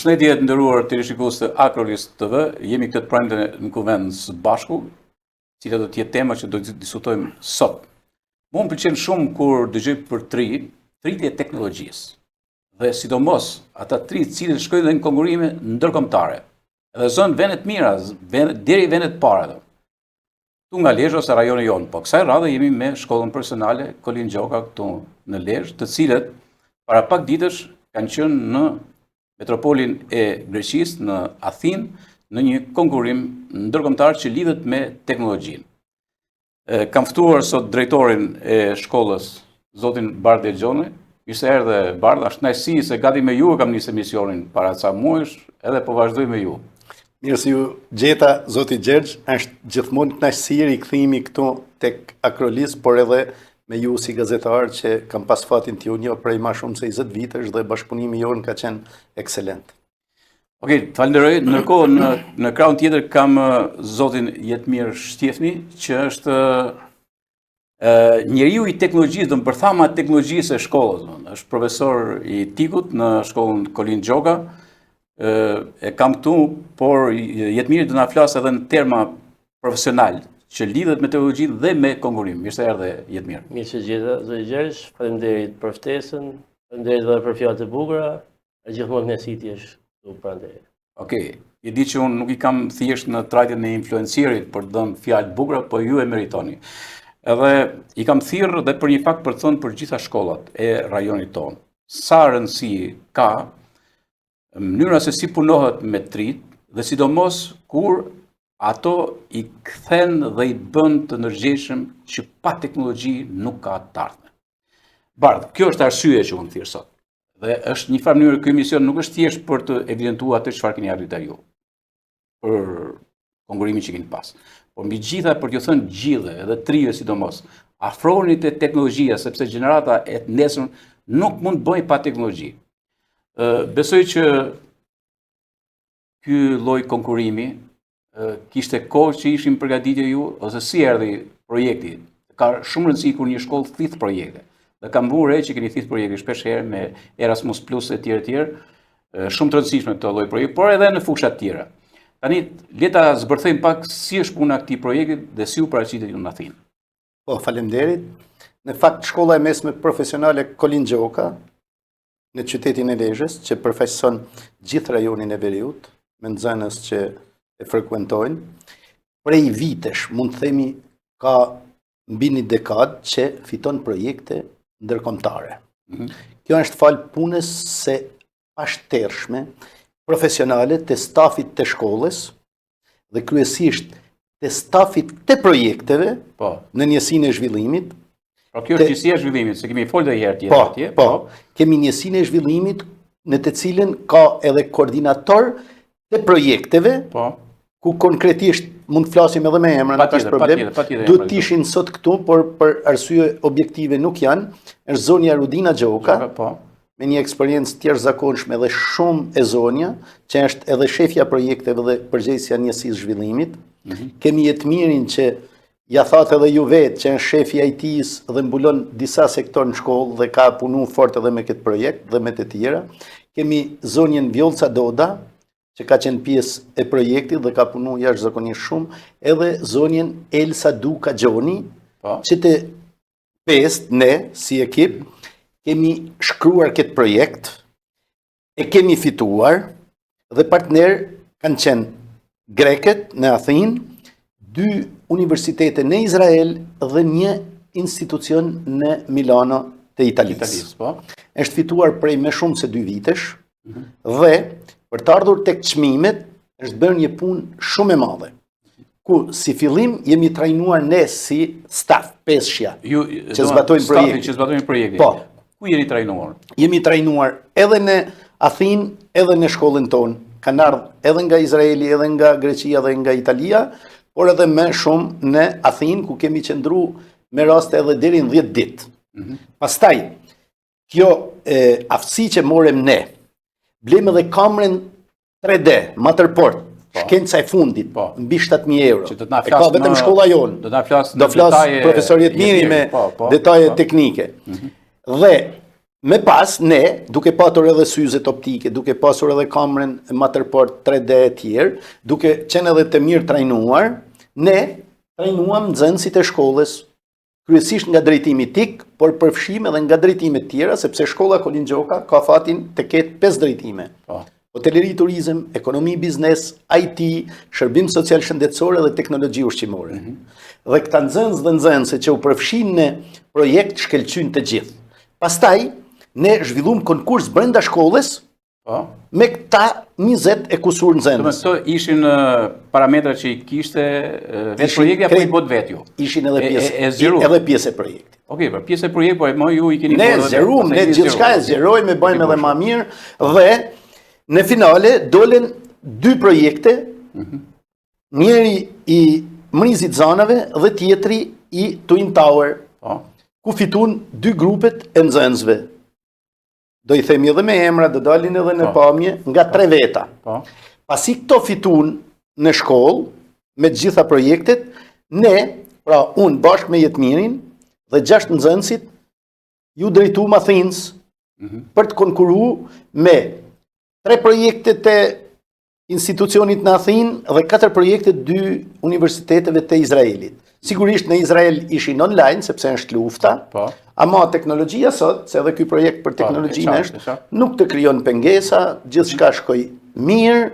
Përshëndetje të nderuar televizionistë të Akrolis TV, jemi këtë prandë në kuvend së bashku, cila do të jetë tema që do të diskutojmë sot. Mua më pëlqen shumë kur dëgjoj për tritje e teknologjisë. Dhe sidomos ata tri të cilët shkojnë në konkurrime ndërkombëtare. Edhe zonë vende të mira, deri vendet të para. Tu nga Lezhë ose rajoni jon, po kësaj radhe jemi me shkollën profesionale Kolin Gjoka këtu në Lezhë, të cilët para pak ditësh kanë qenë në metropolin e Greqisë, në Athinë, në një konkurrim ndërkombëtar që lidhet me teknologjinë. Kam ftuar sot drejtorin e shkollës, zotin Bardh Exhoni. Mirë se erdhe Bardh, është kënaqësi se gati me ju kam nisë emisionin para ca muajsh, edhe po vazhdoj me ju. Mirë se ju gjeta, zoti Gjergj, është gjithmonë kënaqësi rikthimi këtu tek Akrolis, por edhe me ju si gazetar që kam pas fatin t'ju njoh prej më shumë se 20 vitesh dhe bashkëpunimi jonë ka qenë ekselent. Okej, falenderoj. Ndërkohë në krahun tjetër kam zotin Jetmir Shtjefni, që është njeriu i teknologjisë, do të përthama teknologjisë e shkollës, është profesor i TIK-ut në shkollën Kolin Gjoka. E kam këtu, por Jetmiri do na flas edhe në terma profesional që lidhet me teknologjinë dhe me konkurrim. Mirë se erdhe Jetmir. Mirë se gjeta, zoti Gjergj, faleminderit për ftesën, faleminderit edhe për fjalët e bukura, e gjithmonë kënaqësi ti është këtu prandaj. Okej, e di që unë nuk i kam thjesht në trajtjen e influencierit për të dhënë fjalë të bukura, po ju e meritoni. Edhe i kam thirrë dhe për një fakt për të thënë për gjitha shkollat e rajonit tonë. Sa rëndësi ka mënyra se si punohet me trit dhe sidomos kur ato i kthen dhe i bën të ndërgjegjshëm që pa teknologji nuk ka të ardhme. Bardh, kjo është arsye që unë thirr sot. Dhe është një farë mënyrë ky emision nuk është thjesht për të evidentuar atë çfarë keni arritur ju për konkurimin që keni pas. Por mbi gjitha për t'ju thënë gjithë, edhe trive sidomos, afrohuni te teknologjia sepse gjenerata e nesër nuk mund të bëjë pa teknologji. Besoj që ky lloj konkurrimi kishte kohë që ishim përgatitur ju, ose si erdhi projekti. Ka shumë rëndësi kur një shkollë thith projekte. Dhe kam vënë re që keni thith projekte shpesh herë me Erasmus Plus e tjerë, shumë të rëndësishme këto lloj projekte, por edhe në fusha të tjera. Tani le ta zbërthejmë pak si është puna e këtij projekti dhe si u paraqitet ju në Athinë. Po, faleminderit. Në fakt shkolla e mesme profesionale Kolin Gjoka në qytetin e Lezhës, që përfaqëson gjithë rajonin e Veriut, me nxënës që e frekuentojnë, prej vitesh, mund të themi, ka mbi një dekadë që fiton projekte ndërkombëtare. Kjo është falë punës se pashtershme, profesionale të stafit të shkollës dhe kryesisht të stafit të projekteve në njësinë e zhvillimit. Pra kjo është njësia e zhvillimit, se kemi folë dhe herë tjetër atje. Po, kemi njësinë e zhvillimit në të cilën ka edhe koordinator të projekteve, ku konkretisht mund të flasim edhe me emra, nuk është problem. Duhet të ishin sot këtu, por për arsye objektive nuk janë. Është zonja Rudina Gjoka, me një eksperiencë të jashtëzakonshme dhe shumë e zonja, që është edhe shefja projekteve dhe përgjegjësja njësisë zhvillimit. Kemi Jetmirin që ja thatë edhe ju vetë që është shefi IT-s dhe mbulon disa sektor në shkollë dhe ka punu fort edhe me këtë projekt dhe me të tjera. Kemi zonjen Vjolca Doda, që ka qenë pjesë e projektit dhe ka punu jashtëzakonisht shumë, edhe zonjen Elsa Duka Gjoni, që të pestë ne, si ekip, kemi shkruar këtë projekt, e kemi fituar, dhe partner kanë qenë greket në Athinë, 2 universitete në Izrael dhe një institucion në Milano të Italisë. Është fituar prej më shumë se 2 vitesh, dhe për të ardhur tek çmimet është bërë një punë shumë e madhe. Ku si fillim jemi trajnuar ne si staf peshja që zbatojnë projektin. Po, ku jeni trajnuar? Jemi trajnuar edhe në Athinë, edhe në shkollën tonë. Kanë ardhur edhe nga Izraeli, edhe nga Greqia dhe nga Italia, por edhe më shumë në Athinë, ku kemi qëndruar me raste edhe deri në 10 ditë. Pastaj, kjo aftësi që morëm ne, blem edhe kamrën 3D, Matterport, shkenca e fundit, mbi 7.000 euro. E ka vetëm shkolla jonë. Do flas profesor Jetmiri me detaje teknike. Dhe Me pas, ne, duke patur edhe syzet optike, duke pasur edhe kamerën Matterport 3D e tjerë, duke qenë edhe të mirë trajnuar, ne trajnuam nxënësit e shkollës, kryesisht nga drejtimi TIK, por përfshim edhe nga drejtime tjera, sepse shkolla Kolin Gjoka ka fatin të ketë 5 drejtime. Hoteleri, turizëm, ekonomi, biznes, IT, shërbim social shëndetësor dhe teknologji ushqimore. Dhe këta nxënës dhe nxënëse që u përfshin në projekt shkelqyn të gjithë. Pastaj, ne zhvillum konkurs brenda shkollës me këta 20 e kusur nxënës. Këto ishin parametra që i kishte vetë projekti apo i bot vetë ju? Ishin edhe pjesë e projektit. Okej, për pjesë e projektit, po më ju i keni ne zerum, ne gjithçka e zerojmë, bëjmë edhe më mirë dhe në finale dolen 2 projekte, njëri i Mrizit Zanave dhe tjetri i Twin Tower, ku fitun 2 grupet e nxënësve. Do i themi edhe me emra, do dalin edhe në pamje, nga 3 veta. Pasi këto fitun në shkollë, me gjitha projektet, ne, pra unë bashkë me Jetmirin, dhe 6 nxënësit, ju drejtu Athens, për të konkuru me 3 projektet e institucionit në Athin, dhe 4 projektet 2 universiteteve të Izraelit. Sigurisht në Izrael ishin online, sepse është lufta, ama teknologjia sot, se edhe ky projekt për teknologjinë është, nuk të krijon pengesa, gjithçka shkoi mirë,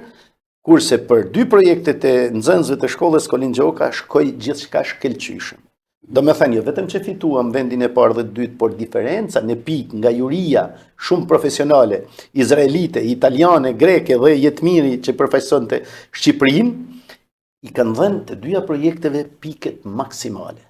kurse për 2 projektet e nxënësve të shkollës Kolin Gjoka shkoi gjithçka shkëlqyshëm. Do me thënë, jo vetëm që fituam vendin e parë dhe të dytë, por diferenca në pikë nga juria shumë profesionale, izraelite, italiane, greke dhe Jetmiri që përfaqësonte Shqipërinë, i kanë dhënë të 2 projekteve piket maksimale.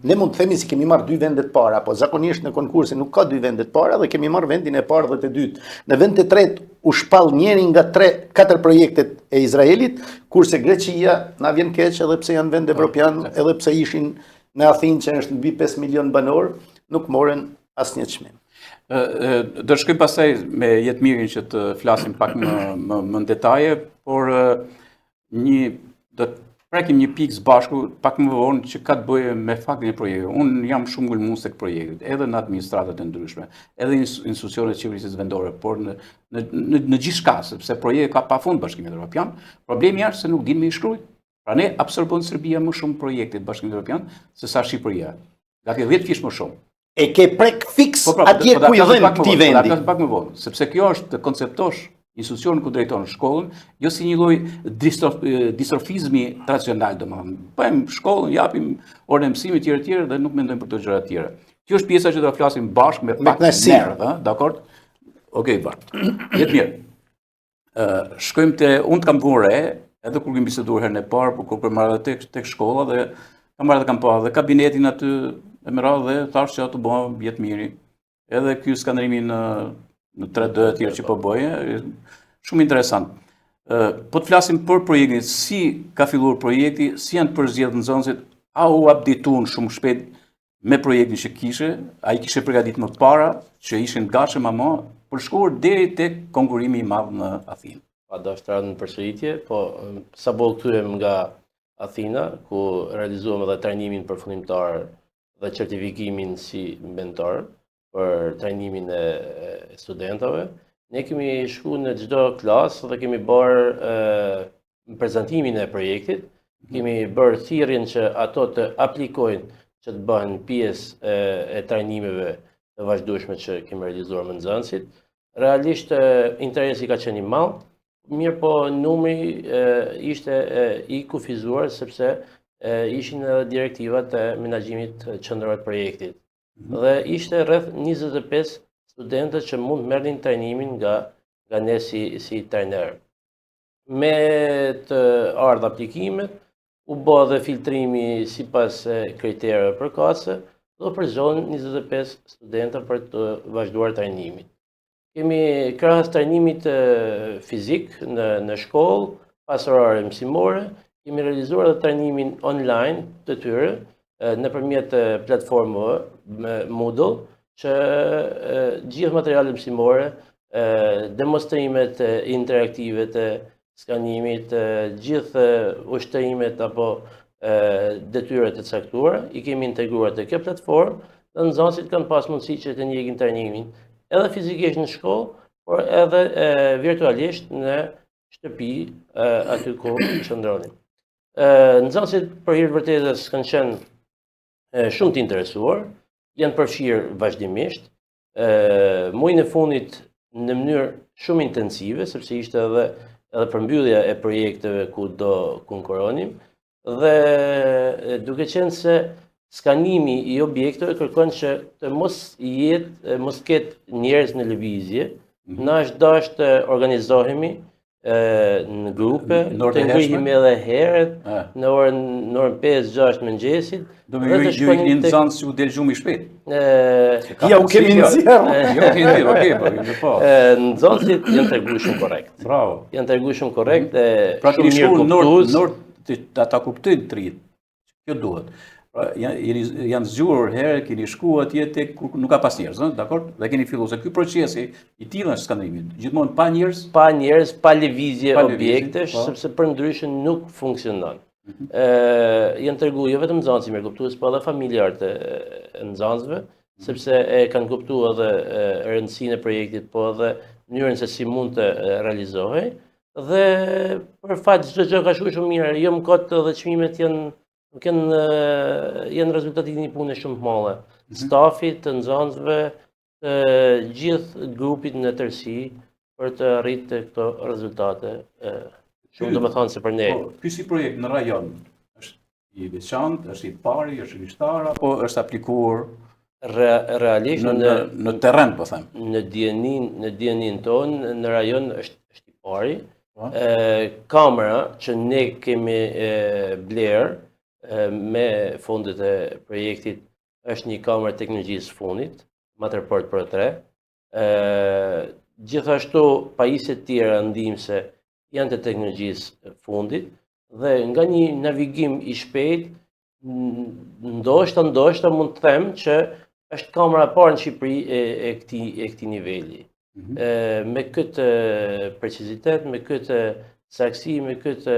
Ne mund të themi si kemi marrë 2 vendet para, po zakonisht në konkurse nuk ka 2 vendet para dhe kemi marrë vendin e parë dhe të dytë. Në vend të tretë u shpall njëri nga 4 projektet e Izraelit, kurse Greqia na vjen keq edhe pse janë vend evropian, edhe pse ishin në Athinë që është mbi 5 milion banor, nuk morën asnjë çmim. Do shkojmë pastaj me Jetmirin që të flasim pak më në detaje, por do të prekim një pikë së bashku pak më vonë që ka të bëjë me faktin e projektit. Unë jam shumë ngulmues tek projektet, edhe në administratat e ndryshme, edhe institucionet e qeverisë vendore, por në gjithçka, sepse projekti ka pafund Bashkimin Evropian. Problemi është se nuk dinë me i shkruaj. Pra ne absorbon Serbia më shumë projekte të Bashkimit Evropian se sa Shqipëria. Gati 10 fish më shumë. E ke prek fiks atje ku i dhënë këtij vendi. Pak më vonë, sepse kjo është të konceptosh institucionin ku drejton shkollën, jo si një lloj distrofizmi tradicional, domethënë. Bëjmë shkollën, japim orën e mësimit tjerë dhe nuk mendojmë për të gjëra të tjera. Kjo është pjesa që do ta flasim bashkë me pak nerv, dakord? Okej, bart. Jetë mirë. Shkojmë te unë kam punë re, edhe kur kemi biseduar herën e parë, por kur marrë tek shkolla dhe kam marrë kam pa dhe kabinetin aty e më radhë dhe thash që ato bëhen Jetmiri. Edhe ky skandrimi në 3D e tjerë që po bëje, shumë interesant. Po të flasim për projektin, si ka filluar projekti, si janë përzgjedhur nxënësit, a u updateuan shumë shpejt me projektin që kishe, a i kishe përgatitur më para, që ishin gatshëm ama për shkuar deri tek konkurrimi i madh në Athinë. Pa dashur në përsëritje, po sapo kthyem nga Athina, ku realizuam edhe trajnimin përfundimtar dhe certifikimin si mentor për trajnimin e studentave. Ne kemi shkuar në çdo klasë dhe kemi bërë prezantimin e projektit, kemi bërë thirrjen që ato të aplikojnë që të bëhen pjesë e trajnimeve të vazhdueshme që kemi realizuar me nxënësit. Realisht interesi ka qenë i madh, mirë po numri ishte i kufizuar sepse ishin edhe direktivat e menaxhimit qendror të projektit. Dhe ishte rreth 25 studentët që mund të merrnin trajnimin nga ne si trajner. Me të ardhur aplikimet, u bë dhe filtrimi sipas kritereve përkatëse, dhe përzgjon 25 studentë për të vazhduar trajnimin. Kemi krahas trajnimit fizik në shkollë, pas orave mësimore, kemi realizuar edhe trajnimin online të tyre nëpërmjet platformave Moodle, që gjithë materialet mësimore, demonstrimet interaktive të skanimit, gjithë ushtrimet apo detyrat e caktuara, i kemi integruar te kjo platformë dhe nxënësit kanë pas mundësi që të ndjekin trajnimin edhe fizikisht në shkollë, por edhe virtualisht në shtëpi aty ku shndronin. Nxënësit për hir të vërtetës kanë qenë shumë të interesuar, janë përfshirë vazhdimisht, muajin e fundit në mënyrë shumë intensive, sepse ishte edhe përmbyllja e projekteve ku do konkuronim, dhe duke qenë se skanimi i objekteve kërkon që të mos ketë njerëz në lëvizje, na është dashur të organizohemi në grupe, të ngrihemi edhe herët, në orën 5-6 mëngjesit. Do me ju një nxënës që u del shumë i shpejt. Ja, u kemi nxjerrë. Nxënësit janë treguar shumë korrekt. Bravo. Janë treguar shumë korrekt e pra shumë mirë kuptues. Ata kuptojnë të rritë. Kjo duhet. Janë zgjuar herë, keni shkuar atje tek ku nuk ka pas njerëz, dakor? Dhe keni filluar se ky procesi i tillë është skandalimi. Gjithmonë pa njerëz, pa lëvizje objektesh, sepse përndryshe nuk funksionon. Janë treguar jo vetëm nxënësit mirë kuptues, po edhe familjarët e nxënësve, sepse e kanë kuptuar edhe rëndësinë e projektit, po edhe mënyrën se si mund të realizohej. Dhe për fat çdo gjë ka shkuar shumë mirë, jo më kot edhe çmimet janë rezultati një pune shumë të madhe. Stafit, të nxënësve, të gjithë grupit në tërësi për të arritur këto rezultate. Shumë do të thonë se për ne. Ky si projekt në rajon është i veçantë, është i pari, është i vështar apo është aplikuar realisht në terren, po them. Në dijenin tonë në rajon është i pari. Kamera që ne kemi bler me fondet e projektit është një kamerë teknologjisë fundit, Matterport Pro 3. Gjithashtu pajisjet tjera ndihmëse janë të teknologjisë fundit dhe nga një navigim i shpejt, ndoshta mund të them që është kamera e parë në Shqipëri e këtij niveli. Me këtë precizitet, me këtë saktësi, me këtë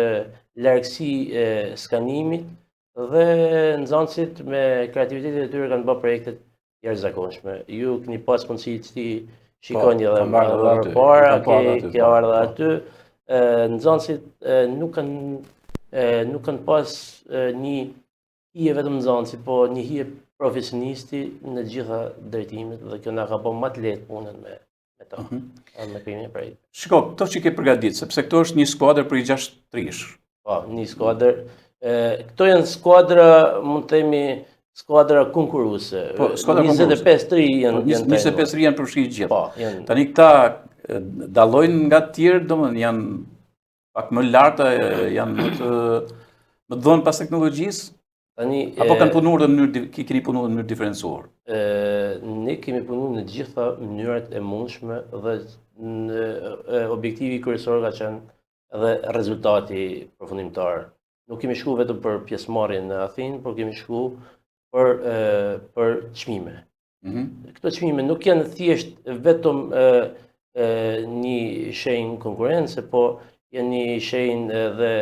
largësi e skanimit, dhe nxënësit me kreativitetin e tyre kanë bërë projektet jashtëzakonshme. Ju keni pas mundësi të shikoni edhe më parë, ke ardhur aty. Nxënësit nuk kanë pas një hije vetëm nxënësi, po një hije profesionisti në gjitha drejtimet dhe kjo na ka bërë më të lehtë punën me to. Me krimin e projektit. Shiko, këto që ke përgatitur, sepse këto është një skuadër për 6 trish. Po, një skuadër. Këto janë skuadra, mund të themi, skuadra konkurruese. 25 tri janë. 25 tri janë përfshirë gjithë. Po, tani këta dallojnë nga të tjerë, domethënë janë pak më larta, janë më të dhënë pas teknologjisë. Apo kanë punuar keni punuar në mënyrë diferencuar? Ne kemi punuar në gjitha mënyrat e mundshme dhe objektivi kryesor ka qenë edhe rezultati përfundimtar. Nuk kemi shkuar vetëm për pjesëmarrjen në Athinë, por kemi shkuar për çmime. Këto çmime nuk janë thjesht vetëm një shenjë konkurrence, po janë një shenjë edhe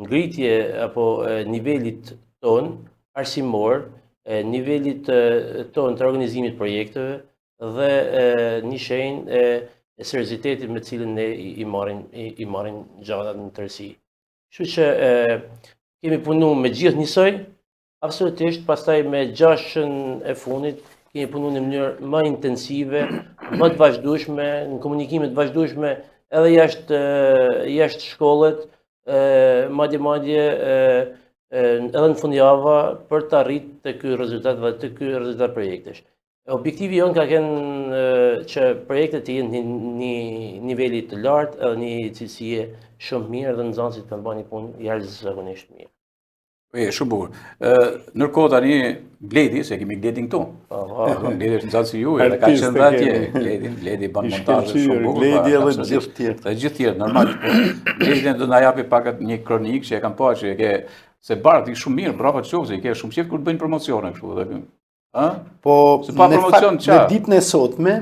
ngritje apo nivelit ton arsimor, nivelit ton të organizimit projekteve dhe një shenjë e seriozitetit me cilën ne i marrin gjatat në tërësi. Kështu që kemi punuar me gjithë njësoj, absolutisht, pastaj me 6-ën e fundit kemi punuar në mënyrë më intensive, më të vazhdueshme, në komunikime të vazhdueshme edhe jashtë shkollet, madje edhe në fundjava për të arritur të ky rezultat dhe të ky rezultat projektesh. Objektivi jonë ka qenë që projektet të jenë një niveli të lartë edhe një cilësie shumë mirë dhe nxënësit kanë bërë një punë jashtëzakonisht mirë. Shumë bukur. Ndërkohë tani Bledi, se kemi Bledin këtu. Bledi është nxënësi juaj, edhe ka qenë atje. Bledi bën montazhe shumë bukur. Bledi edhe të gjithë tjerë. Të gjithë tjerë, normal. Bledi do na japi pak një kronikë që e kam parë që e ke se Barti shumë mirë, bravo qoftë, i ke shumë qejf kur bëjnë promocione kështu edhe. Po në ditën e sotme,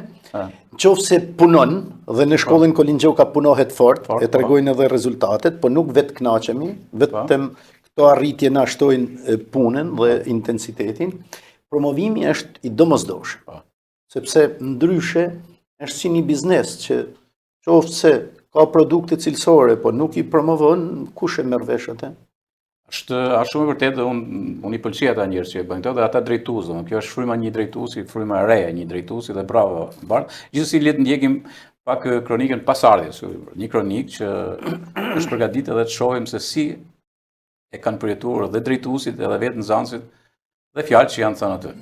qoftë se punon dhe në shkollën Kolin Gjoka punohet fort, e tregojnë edhe rezultatet, po nuk vetë kënaqemi, vetëm këto arritje na shtojnë punën dhe intensitetin. Promovimi është i domosdoshëm. sepse ndryshe është si një biznes që qoftë se ka produkte cilësore, po nuk i promovon, kush e merr vesh atë? Është shumë e vërtetë, unë i pëlqej ata njerëz që e bëjnë këto dhe ata drejtues, kjo është fryma një drejtuesi, fryma e re e një drejtuesi dhe bravo Bart. Gjithsesi le të ndjekim pak kronikën pasardhjes, një kronikë që është përgatitur edhe të shohim se si e kanë përjetuar dhe drejtuesit edhe vetë nxënësit dhe fjalët që janë thënë aty.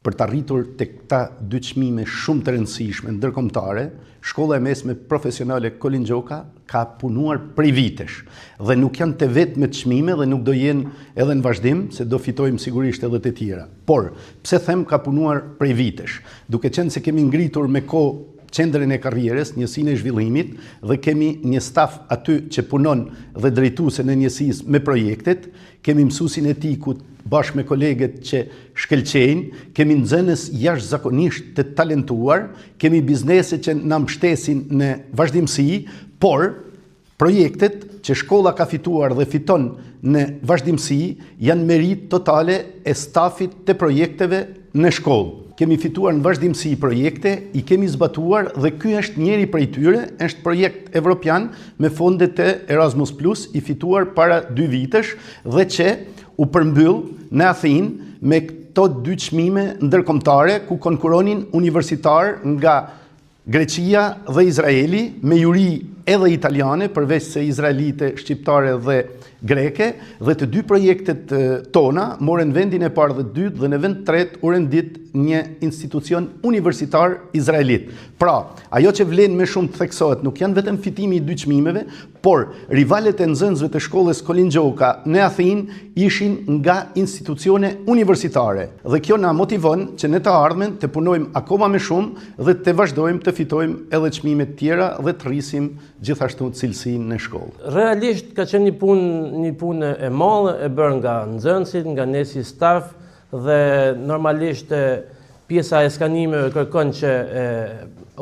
Për të arritur të këta dy çmime shumë të rëndësishme ndërkombëtare, Shkolla e Mesme Profesionale Kolin Gjoka ka punuar prej vitesh dhe nuk janë të vetme çmime dhe nuk do jenë edhe në vazhdim, se do fitojmë sigurisht edhe të tjera. Por, pse them ka punuar prej vitesh? Duke qenë se kemi ngritur me kohë qendrën e karrierës, njësinë e zhvillimit dhe kemi një staf aty që punon dhe drejtuese në njësisë me projektet, kemi mësuesin etikut bashkë me kolegët që shkëlqejnë, kemi nxënës jashtëzakonisht të talentuar, kemi biznese që na mbështesin në vazhdimsi, por projektet që shkolla ka fituar dhe fiton në vazhdimsi janë merit totale e stafit të projekteve në shkollë. Kemi fituar në vazhdimsi projekte, i kemi zbatuar dhe ky është njëri prej tyre, është projekt evropian me fondet e Erasmus Plus i fituar para 2 vitesh dhe që u përmbyll në Athinë me këto 2 çmime ndërkombëtare ku konkuronin universitar nga Greqia dhe Izraeli me juri edhe italiane, përveç se izraelite, shqiptare dhe greke, dhe të 2 projektet tona morën vendin e parë dhe dytë dhe në vend tret u rendit një institucion universitar izraelit. Pra, ajo që vlen me shumë të theksohet nuk janë vetëm fitimi i 2 çmimeve, por rivalet e nxënësve të shkollës Kolin Gjoka në Athinë ishin nga institucione universitare. Dhe kjo na motivon që në të ardhmen të punojmë akoma më shumë dhe të vazhdojmë të fitojmë edhe çmime të tjera dhe të rrisim gjithashtu cilësinë në shkollë. Realisht ka qenë një punë e madhe e bërë nga nxënësit, nga nesi staf dhe normalisht pjesa e skanimeve kërkon që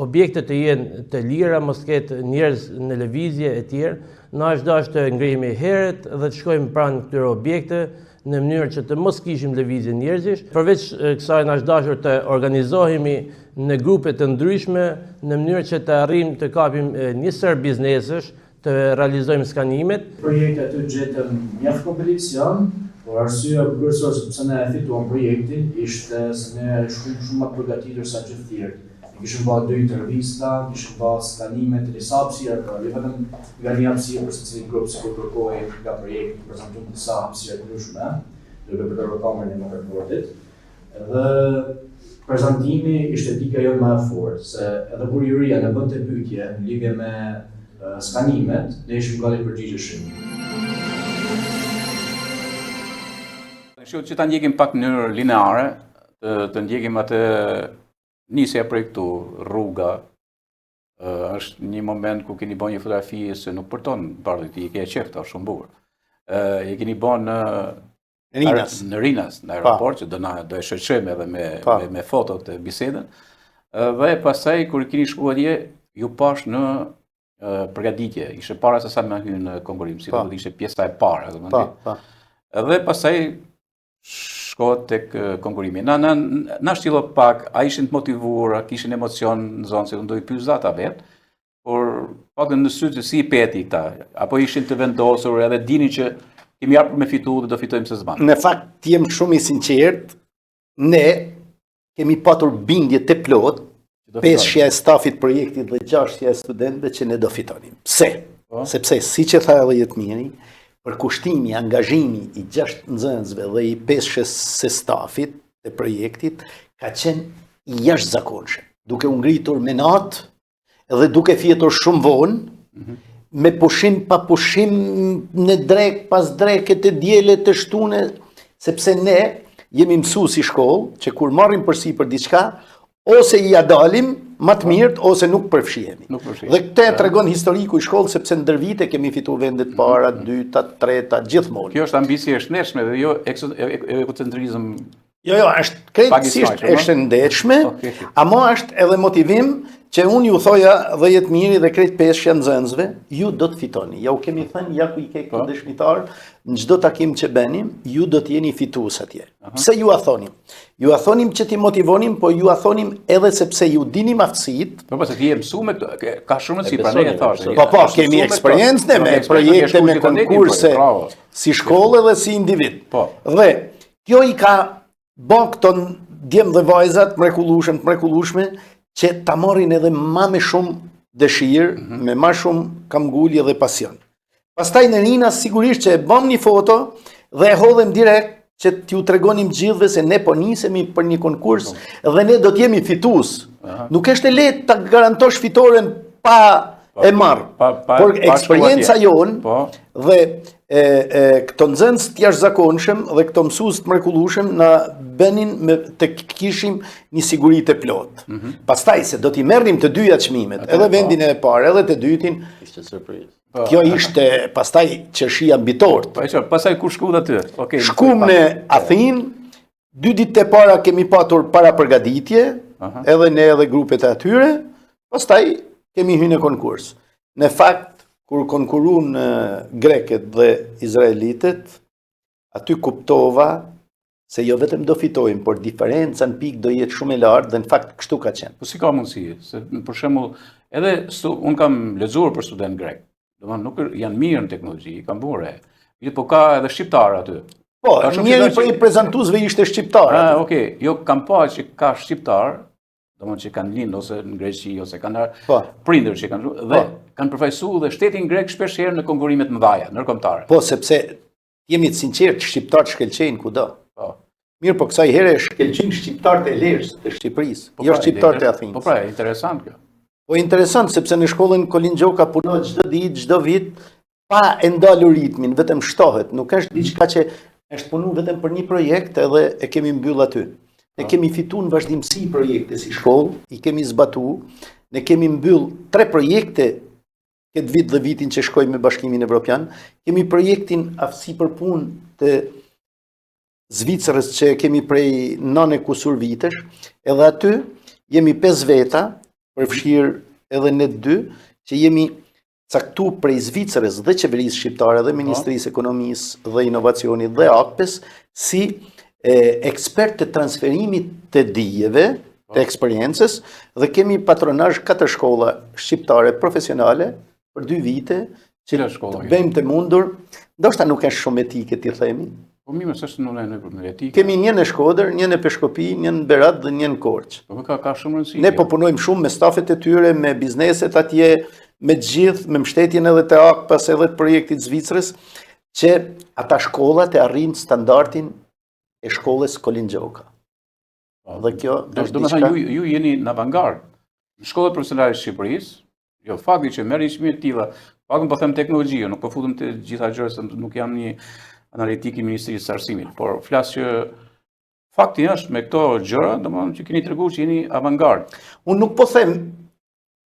objektet të jenë të lira, mos ketë njerëz në lëvizje e tjerë. Na është dashur të ngrihemi herët dhe të shkojmë pranë këtyre objekte në mënyrë që të mos kishim lëvizje njerëzish. Përveç kësaj na është dashur të organizohemi në grupe të ndryshme në mënyrë që të arrijmë të kapim një sër biznesesh, të realizojmë skanimet. Projekti aty gjetëm mjaft kompeticion, por arsyeja kryesore sepse ne e fituam projektin ishte se ne shumë më të përgatitur sa gjithë tjerët. Ne kishim bërë 2 intervista, kishim bërë skanime të disa hapësira, jo vetëm nga një hapësirë për secilin grup, sikur kërkohej nga projekti të prezantojmë disa hapësira të ndryshme, duke përdorur kamerën e motorportit. Dhe prezantimi ishte dika jo më e fortë, se edhe kur juria ne bënte pyetje në lidhje me skanimet, ne ishim gati përgjigjeshim. Që ta ndjekim pak në mënyrë lineare, të ndjekim atë nisja e projektu, rruga, është një moment ku keni bën një fotografi se nuk përton bardhë i ke qefta, shumë bukur. E keni bën në Rinas, në aeroport, që do e shoqërojmë edhe me fotot e bisedën. Dhe pastaj kur keni shkuar atje, ju pash në përgatitje, ishte para se sa më hyn në konkurim, si do të ishte pjesa e parë, Dhe pastaj shkohet tek konkurimi. Na shtilo pak, a ishin të motivuar, a kishin emocion në zonë, se do i pyes ata vetë, por pak në sytë si i peti këta, apo ishin të vendosur edhe dini që kemi ardhur me fitu dhe do fitojmë se zban. Në fakt, jem shumë i sinqert, ne kemi patur bindje të plot, 5 e stafit projektit dhe 6 e studentëve që ne do fitonim. Pse? Sepse, si që tha edhe Jetmiri, për kushtimi, angazhimi i 6 nxënësve dhe i 5 se stafit të projektit ka qenë i jashtëzakonshëm. Duke u ngritur me natë dhe duke fjetur shumë vonë, me pushim pa pushim në drek pas dreke të diele të shtune, sepse ne jemi mësues si shkollë që kur marrim përsi për diçka, ose i dalim më të mirët, ose nuk përfshihemi. Dhe këtë tregon historiku i shkollës, sepse ndër vite kemi fituar vendet para, 2-ta, 3-ta, gjithmonë. Kjo është ambicie e shnetshme dhe jo egocentrizëm Jo, është krejtësisht e shëndetshme, ama është edhe motivim që unë ju thoja 10 miri dhe krejt 5 nxënësve, ju do të fitoni. Ja u kemi thënë, ja ku i ke këtë dëshmitar, në çdo takim që bënim, ju do të jeni fitues atje. Pse ju a thonim? Ju a thonim që ti motivonim, po ju a thonim edhe sepse ju dinim aftësitë. Po se ti je mësuar ka shumë si pranë e thashë. Po, kemi eksperiencë me projekte, me konkurse, si shkollë dhe si individ. Dhe kjo i ka bën këto djem dhe vajzat mrekullueshme që ta marrin edhe me shumë dëshirë, me ma shumë kamgullje dhe pasion. Pastaj në rina sigurisht që e bëm një foto dhe e hodhem direkt që t'ju tregonim gjithve se ne po nisemi për një konkurs dhe ne do t'jemi fitues. Nuk është e lehtë ta garantosh fitoren pa e marrë, por eksperienca jonë dhe këto nxënës të jashtëzakonshëm dhe këto mësues të mrekullueshëm na bënin të kishim një siguri të plotë. Pastaj se do t'i merrim të dyja çmimet, edhe vendin e parë, edhe të dytin, ishte surprizë. Kjo ishte pastaj çëshia mbitort. Pastaj kur shkuat aty? Shkuam në Athinë, 2 ditë e para kemi patur para përgatitje, edhe ne edhe grupet e atyre, pastaj kemi hyrë në konkurs. Në fakt, kur konkurun greket dhe izraelitet, aty kuptova se jo vetëm do fitojmë, por diferenca në pikë do jetë shumë e lartë dhe në fakt kështu ka qenë. Po si ka mundësi? Se për shembull, edhe unë kam lexuar për student grek. Domethënë nuk janë mirë në teknologji, kanë bure. Po ka edhe shqiptar aty. Po, njëri prej prezantuesve ishte shqiptar. Okej, jo kam pa që ka shqiptar, domethënë që kanë lind ose në Greqi ose kanë prindër që kanë dhe kanë përfaqësuar dhe shtetin grek shpesh herë në konkurimet mëdha ndërkombëtare. Po, sepse jemi të sinqertë, shqiptarët shkelqejnë kudo. Mirë, po kësaj here shkelqejnë shqiptarët e Lezhës, të Shqipërisë, jo shqiptarët e Athinës. Po pra, interesant kjo. Po interesant sepse në shkollën Kolin Gjoka punohet çdo ditë, çdo vit pa e ndalur ritmin, vetëm shtohet, nuk është diçka që është punuar vetëm për një projekt edhe e kemi mbyll aty. Ne kemi fituar në vazhdimsi projekte si shkollë, i kemi zbatuar, ne kemi mbyll 3 projekte këtë vit dhe vitin që shkoj me Bashkimin Evropian, kemi projektin aftësi për punë të Zvicrës që kemi prej 9 kusur vitesh, edhe aty jemi 5 veta, përfshirë edhe ne 2, që jemi caktu prej Zvicrës dhe qeverisë shqiptare dhe Ministrisë Ekonomisë dhe Inovacionit dhe AKPES si ekspert të transferimit të dijeve, të eksperiencës, dhe kemi patronazh 4 shkolla shqiptare profesionale për 2 vite, që bëjmë të mundur, ndoshta nuk është shumë etike t'i themi. Po mirë, s'është në për etike. Kemi një në Shkodër, një në Peshkopi, një në Berat dhe një në Korçë. Po ka shumë rëndësi. Ne po punojmë shumë me stafet e tyre, me bizneset atje, me gjithë, me mbështetjen edhe të AKPAS edhe të projektit Zvicrës, që ata shkollat e arrijnë standardin e shkollës Kolin Gjoka. Dhe kjo është diçka. Ju jeni në avangard. Në shkollat profesionale të Shqipërisë, jo fakti që merrni çmime të tilla, pakun po them teknologji, nuk po futem te gjitha gjërat, nuk jam një analitik i Ministrisë së Arsimit, por flas që fakti është me këto gjëra, domethënë që keni treguar që jeni avangard. Unë nuk po them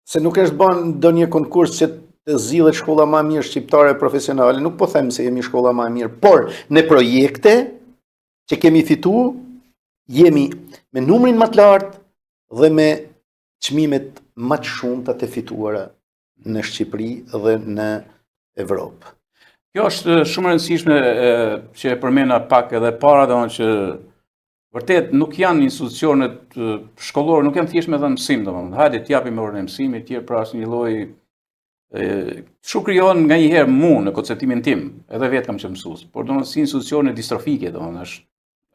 se nuk është bën ndonjë konkurs që të zgjidhet shkolla më e mirë shqiptare profesionale, nuk po them se jemi shkolla më e mirë, por në projekte që kemi fituar jemi me numrin më të lartë dhe me çmimet më të shumta të fituara në Shqipëri dhe në Evropë. Kjo është shumë e rëndësishme që e përmenda pak edhe para, domethënë që vërtet nuk janë institucionet shkollore, nuk janë thjesht me dhënë mësim, domethënë. Hajde t'japim orën e mësimit, tjerë pra është një lloj çu krijon nganjëherë mua në konceptimin tim, edhe vetë kam qenë mësues, por domethënë si institucione distrofike, domethënë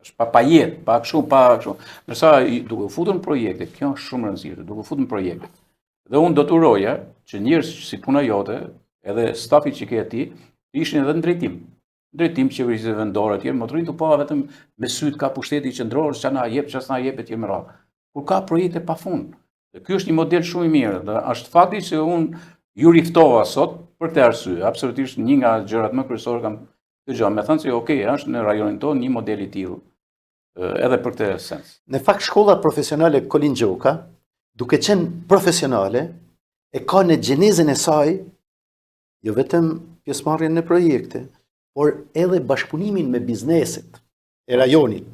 është pa jetë, pa kështu. Ndërsa duke u futur në projekte, kjo është shumë e rëndësishme, duke u futur në projekte. Dhe unë do të uroja që njerëz si puna jote, edhe stafi që ke ti, ishin edhe në drejtim qeverisë vendore atje, më të rinë të pa vetëm me sytë ka pushteti qendror, që na jep, që s'na jep etj me radhë. Kur ka projekte pafund. Dhe ky është një model shumë i mirë, dhe është fakti që unë ju riftova sot për të arsye. Absolutisht një nga gjërat më kryesore kam dëgjuar, me thënë se okay, është në rajonin tonë një model i tillë. Edhe për këtë sens. Në fakt shkolla profesionale Kolin Gjoka, duke qenë profesionale, e ka në gjenezën e saj jo vetëm pjesëmarrjen në projekte, por edhe bashkëpunimin me bizneset e rajonit.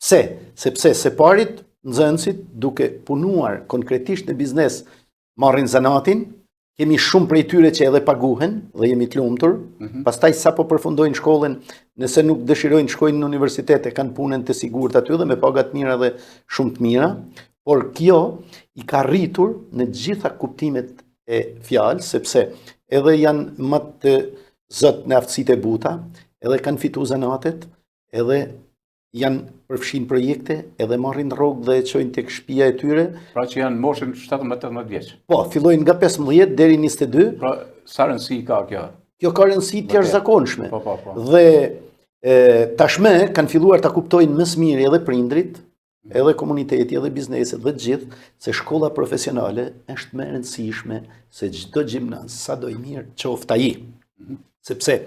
Sepse se parit nxënësit duke punuar konkretisht në biznes marrin zanatin, kemi shumë prej tyre që edhe paguhen dhe jemi të lumtur, pastaj sa po përfundojnë shkollën, nëse nuk dëshirojnë të shkojnë në universitet e kanë punën të sigurt aty dhe me paga të mira dhe shumë të mira, por kjo i ka rritur në gjitha kuptimet e fjalës, sepse edhe janë më të zot në aftësitë e buta, edhe kanë fitu zanatet, edhe janë përfshin projekte, edhe marrin rrogë dhe e çojnë tek shtëpia e tyre. Pra që janë moshën 17-18 vjeç. Po, fillojnë nga 15 deri 22. Pra sa rëndësi ka kjo? Kjo ka rëndësi të jashtëzakonshme. Po. Dhe tashmë kanë filluar ta kuptojnë më së miri edhe prindrit, edhe komuniteti, edhe bizneset dhe të gjithë, se shkolla profesionale është më e rëndësishme se çdo gjimnaz, sado i mirë qoftë ai. Sepse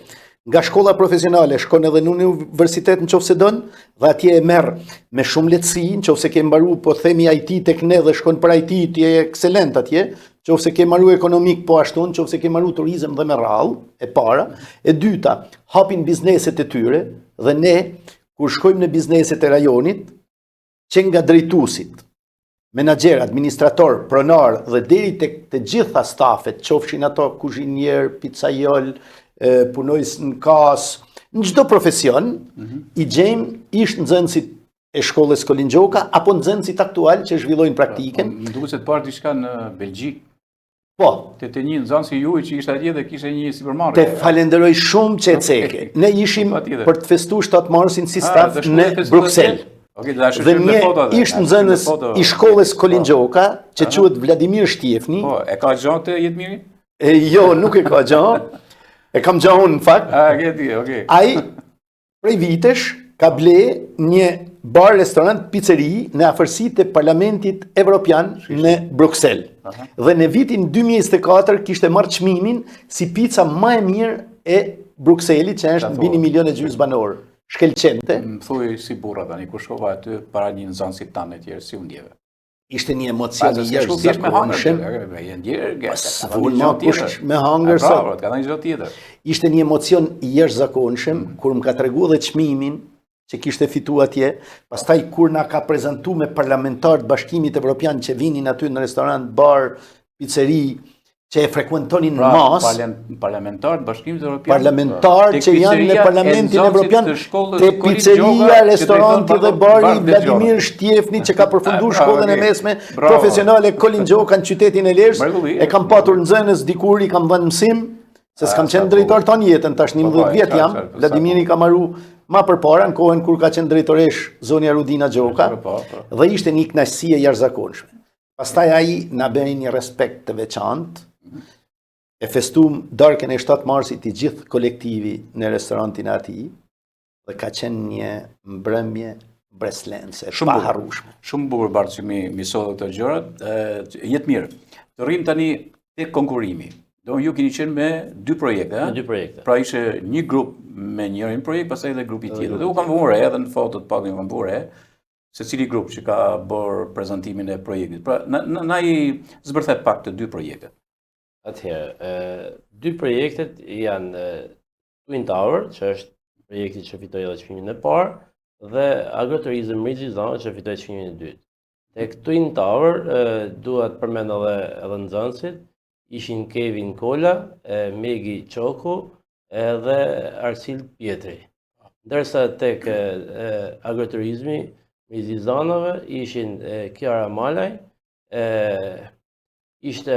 nga shkolla profesionale shkon edhe në universitet nëse don, dhe atje e merr me shumë lehtësi, nëse ke mbaruar po themi IT tek ne dhe shkon për IT, ti je ekselent atje, nëse ke mbaruar ekonomik po ashtu, nëse ke mbaruar turizëm dhe me radhë, e para, e dyta, hapin bizneset e tyre dhe ne kur shkojmë në bizneset e rajonit, që nga drejtuesit, menaxher, administrator, pronar dhe deri tek të gjitha stafet, qofshin ato kuzhinier, pizzaiol, punojës në kas, në çdo profesion, i gjejmë ish nxënësit e shkollës Kolin Gjoka apo nxënësit aktual që zhvillojnë praktikën. Më duket se të parë diçka në Belgjik. Po. Te një nxënës i juaj që ishte atje dhe kishte një supermarket. Te falenderoj shumë që e ceke. Ne ishim për të festuar 7 marsin si staf në Bruksel. Dhe një ishtë nxënës i shkollës Kolin Gjoka, që quhet Vladimir Shtjefni. Po, e ka gjanë të Jetmiri? Jo, nuk e ka gjanë. E kam gjanë në fakt. Ai prej vitesh ka ble një bar, restorant, pizzeri në afërsitë e Parlamentit Evropian në Bruksel. Dhe në vitin 2024 kishte marrë çmimin si pica më e mirë e Brukselit, që është mbi 1,5 milion banor. Shkelqente. Më thuaj si burra tani, kur shkova aty para një nxënësit tanë të tjerë, si u ndjeve? Ishte një emocion i jashtëzakonshëm. Me hangër sot. Ka ndonjë gjë tjetër. Ishte një emocion i jashtëzakonshëm kur më ka treguar dhe çmimin që kishte fituar atje, pastaj kur na ka prezantuar me parlamentarët Bashkimit Evropian që vinin aty në restorant, bar, pizzeri, që e frekuentonin në masë. Parlamentarët Bashkimit Evropian. Parlamentarë që janë në Parlamentin Evropian, te pizzeria, restoranti dhe bari Vladimir Shtjefni që ka përfunduar shkollën e mesme profesionale Kolin Gjoka në qytetin e Lezhë. E kam patur nxënës dikur, i kam dhënë mësim, se s'kam qenë drejtor tonë jetën, tash 11 vjet jam. Vladimiri ka marru ma përpara në kohën kur ka qenë drejtoresh zonja Rudina Gjoka, dhe ishte një kënaqësi e jashtëzakonshme. Pastaj ai na bëri një respekt të veçantë. E festum darkën e 7 marsit i gjithë kolektivi në restorantin ati dhe ka qenë një mbrëmje breslense, pa harrueshme. Shumë bukur Bart që mi sodhe këto gjërat. Jetë mirë. Të rrim tani tek konkurrimi. Do ju keni qenë me 2 projekte, Me 2 projekte. Pra ishte një grup me njërin projekt, pastaj edhe grupi tjetër. Dhe u kam vënë edhe në fotot pak u kam vënë se cili grup që ka bërë prezantimin e projektit. Pra na i zbërthet pak të 2 projektet. Atëherë, 2 projektet janë Twin Tower, që është projekti që fitoi edhe çmimin e parë, dhe Agroturizm Rigjizan, që fitoi çmimin e dytë. Tek Twin Tower, duhet përmend edhe nxënësit, ishin Kevin Kola, Megi Çoku dhe Arsil Pietri. Ndërsa tek Agroturizmi Rigjizanove ishin Kiara Malaj, ishte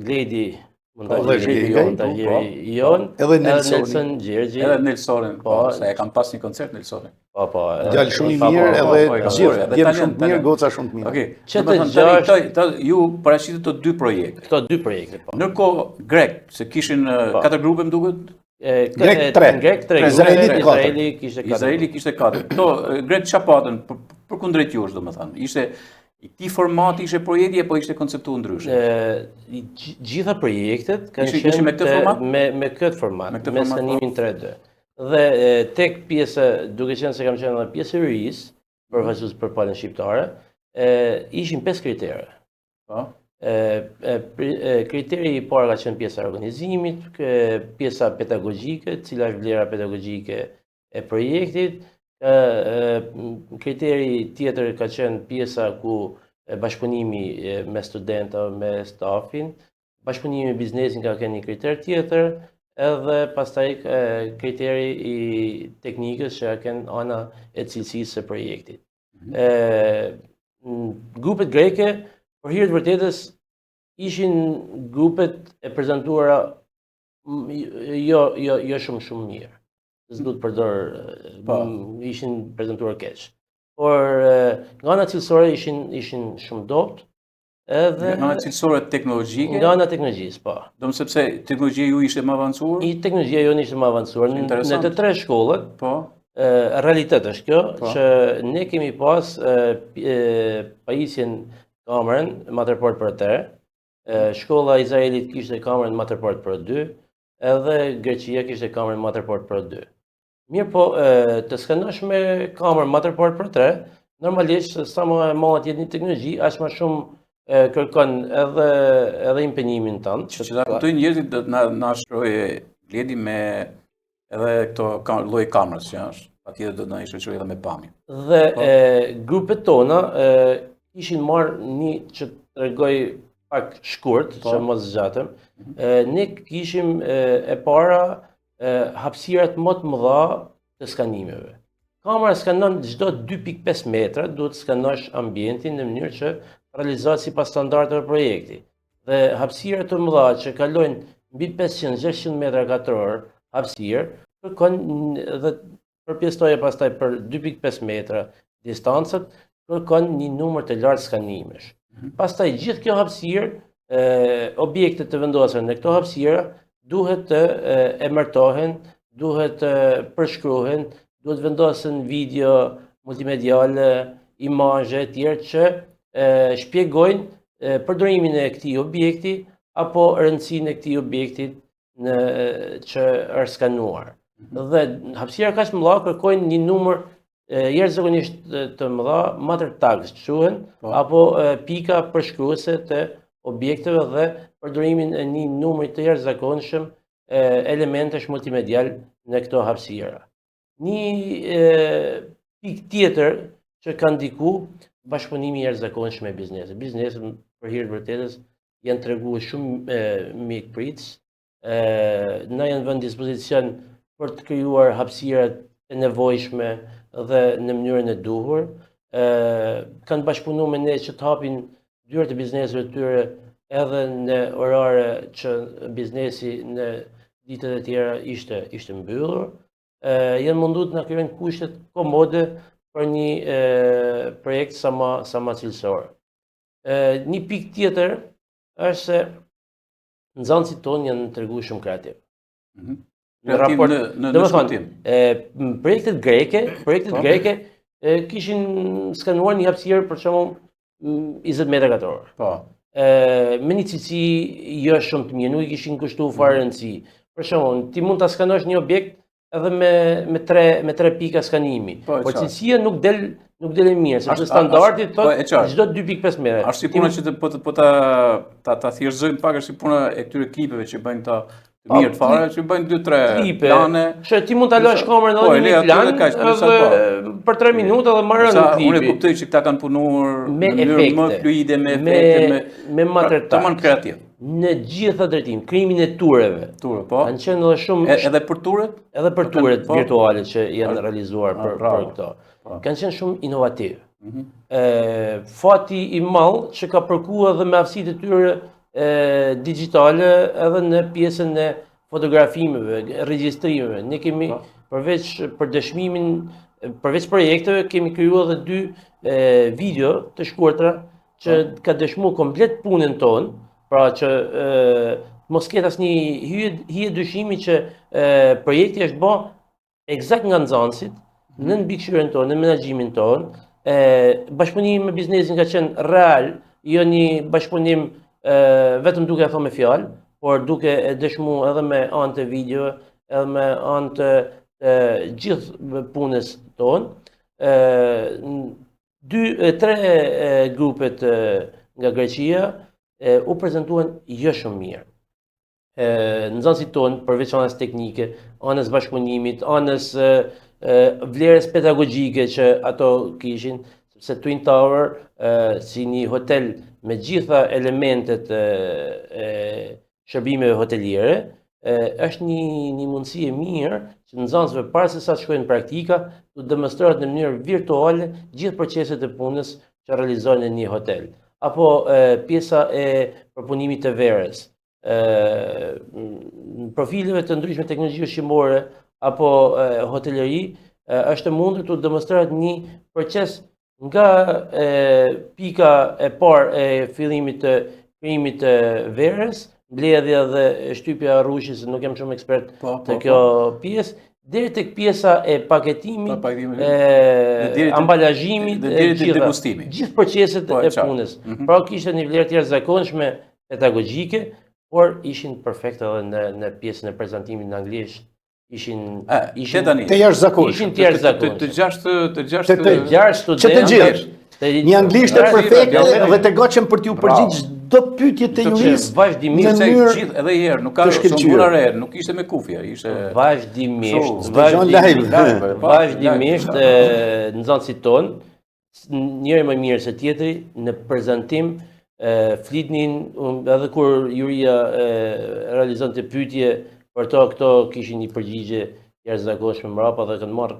Gledi montagjeri jon, edhe Nelson Gjergji. Edhe Nelsonin, se e kam pas një koncert Nelsonin. Po. Djalë shumë i mirë edhe gjithë, djalë shumë të mirë, goca shumë të mirë. Okej. Që të gjashtë ju paraqitët të 2 projekte. Këto 2 projekte, po. Ndërkohë grek, se kishin 4 grupe më duket. Grek 3. Izraeli kishte 4. Izraeli kishte 4. Kto grek çfarë patën për kundrejt jush, domethënë. Ishte i këtij formati ishte projekti apo ishte konceptuar ndryshe? Gjitha projektet kanë qenë me këtë format, me sanimin 3D. Dhe tek pjesa, duke qenë se kam qenë edhe pjesë e RIS, përfaqësues për palën shqiptare, ishin 5 kritere. Po. Kriteri i parë ka qenë pjesa e organizimit, pjesa pedagogjike, cila është vlera pedagogjike e projektit, Kriteri tjetër ka qenë pjesa ku bashkëpunimi me studenta, me stafin, bashkëpunimi me biznesin ka qenë një kriter tjetër, edhe pastaj kriteri i teknikës që ka qenë ana e cilësisë së projektit. Grupet greke, për hir të vërtetës, ishin grupet e prezantuara jo shumë mirë. S'du të përdor, ishin prezantuar keq. Por nga ana cilësore ishin shumë dobët. Edhe nga ana cilësore teknologjike. Nga ana teknologjisë, po. Do më sepse teknologjia ju ishte më avancuar? Teknologjia jonë ishte më avancuar. Në të tre shkollat, po. Realitet është kjo, që ne kemi pas pajisjen kamerën Matterport për 3, shkolla Izraelit kishte kamerën Matterport për 2, edhe Greqia kishte kamerën Matterport për 2. Mirë po, të skanosh me kamerën Matterport për 3, normalisht sa më e madhe jetë një teknologji, aq më shumë kërkon edhe impenjimin tënd. Që ta kuptojnë njerëzit do të na shkruajë Ledi me edhe këto lloj kamerës që është, patjetër do të na shoqëroj edhe me pamje. Dhe grupet tona ishin marrë një që tregoj pak shkurt, që mos zgjatem. Ne kishim e para hapësirat më të mëdha të skanimeve. Kamera skanon çdo 2.5 metra, duhet të skanosh ambientin në mënyrë që realizohet sipas standardeve të projektit. Dhe hapësirat të mëdha që kalojnë mbi 500-600 metra katror hapësirë, kërkon dhe përpjestoje pastaj për 2.5 metra distancët, kërkon një numër të lartë skanimesh. Pastaj gjithë kjo hapësirë, objektet të vendosura në këto hapësira duhet të emërtohen, duhet të përshkruhen, duhet vendosen video multimediale, imazhe të tjera që shpjegojnë përdorimin e këtij objekti apo rëndësinë e këtij objekti që është skanuar. Dhe hapësira kaq të mëdha kërkojnë një numër jashtëzakonisht të mëdha matter tags quhen, apo pika përshkruese të objekteve dhe përdorimin e një numri të jashtëzakonshëm elementesh multimedial në këto hapësira. Një pikë tjetër që ka ndiku bashkëpunimi i jashtëzakonshëm me biznesin. Biznesi për hir të vërtetës janë treguar shumë mikpritës, na janë vënë dispozicion për të krijuar hapësirat e nevojshme dhe në mënyrën e duhur. Kanë bashkëpunuar me ne që të hapin dyert e bizneseve të tyre edhe në orare që biznesi në ditët e tjera ishte mbyllur. Janë munduar të na krijojnë kushtet komode për një projekt sa më cilësor. Një pikë tjetër është se nxënësit tonë janë treguar shumë kreativ. Në raport në shkëtim. Projektet greke kishin skanuar një hapësirë për shembull 20 metra katror. Po. Me një cilësi jo shumë të mirë, nuk i kishin kushtuar fare rëndësi. Për shembull, ti mund ta skanosh një objekt edhe me 3 pika skanimi. Por cilësia nuk del e mirë, sepse standardi thotë çdo 2.5 metra. Është si puna që po ta thjeshtëzojmë pak, është si puna e këtyre klipeve që bëjnë ta mirë të fare, që bëjnë 2-3 plane. Që ti mund ta lësh kamerën edhe në një plan për 3 minuta dhe marrë në klipi. Unë e kuptoj që këta kanë punuar në mënyrë më fluide, me efekte, me material tamam kreativ. Në gjitha drejtim, krijimin e tureve. Ture, po. Kanë qenë edhe shumë edhe për turet? Edhe për turet virtuale që janë realizuar për këto. Kanë qenë shumë inovativ. Fati i madh që ka përkuar edhe me aftësitë e tyre digjitale edhe në pjesën e fotografimeve, regjistrimeve. Ne kemi përveç për dëshmimin, përveç projekteve, kemi krijuar edhe 2 video të shkurtra që ka dëshmuar komplet punën tonë, pra që mos ketë asnjë hije dyshimi që projekti është bërë eksakt nga nxënësit, në mbikëqyrjen tonë, në menaxhimin tonë. Bashkëpunimi me biznesin ka qenë real, jo një bashkëpunim vetëm duke e thënë me fjalë, por duke e dëshmuar edhe me anë të video, edhe me anë të gjithë punës tonë. 3 grupet nga Greqia u prezantuan jo shumë mirë. nxënësit tonë, përveç anës teknike, anës bashkëpunimit, anës vlerës pedagogjike që ato kishin, sepse Twin Tower, si një hotel me gjitha elementet e shërbimeve hoteliere, është një mundësi e mirë që nxënësve para se sa të shkojnë praktika, të demonstrojnë në mënyrë virtuale gjithë proceset e punës që realizohen në një hotel. Apo pjesa e përpunimit të verës, profileve të ndryshme teknologji ushqimore apo hoteleri, është mundur të demonstrohet një proces nga pika e parë e fillimit të krijimit të verës, mbledhja dhe shtypja e rrushit, se nuk jam shumë ekspert të kjo pjesë, deri tek pjesa e paketimit, ambalazhimit, gjithë proceset e punës. Pra kishte një vlerë të jashtëzakonshme pedagogjike, por ishin perfekte edhe në pjesën e prezantimit në anglisht. Ishin të jashtëzakonshëm. Të gjashtë studentë. Një anglisht e perfekte dhe të gatshëm për t'ju përgjigjë çdo pyetje të juris vazhdimisht edhe herë nuk ka shkëlqyer, nuk ishte me kufje, ishte vazhdimisht nxënësit tonë njëri më mirë se tjetri në prezantim flitnin edhe kur juria realizonte pyetje për këto kishin një përgjigje jashtëzakonshme mbrapa dhe kanë marrë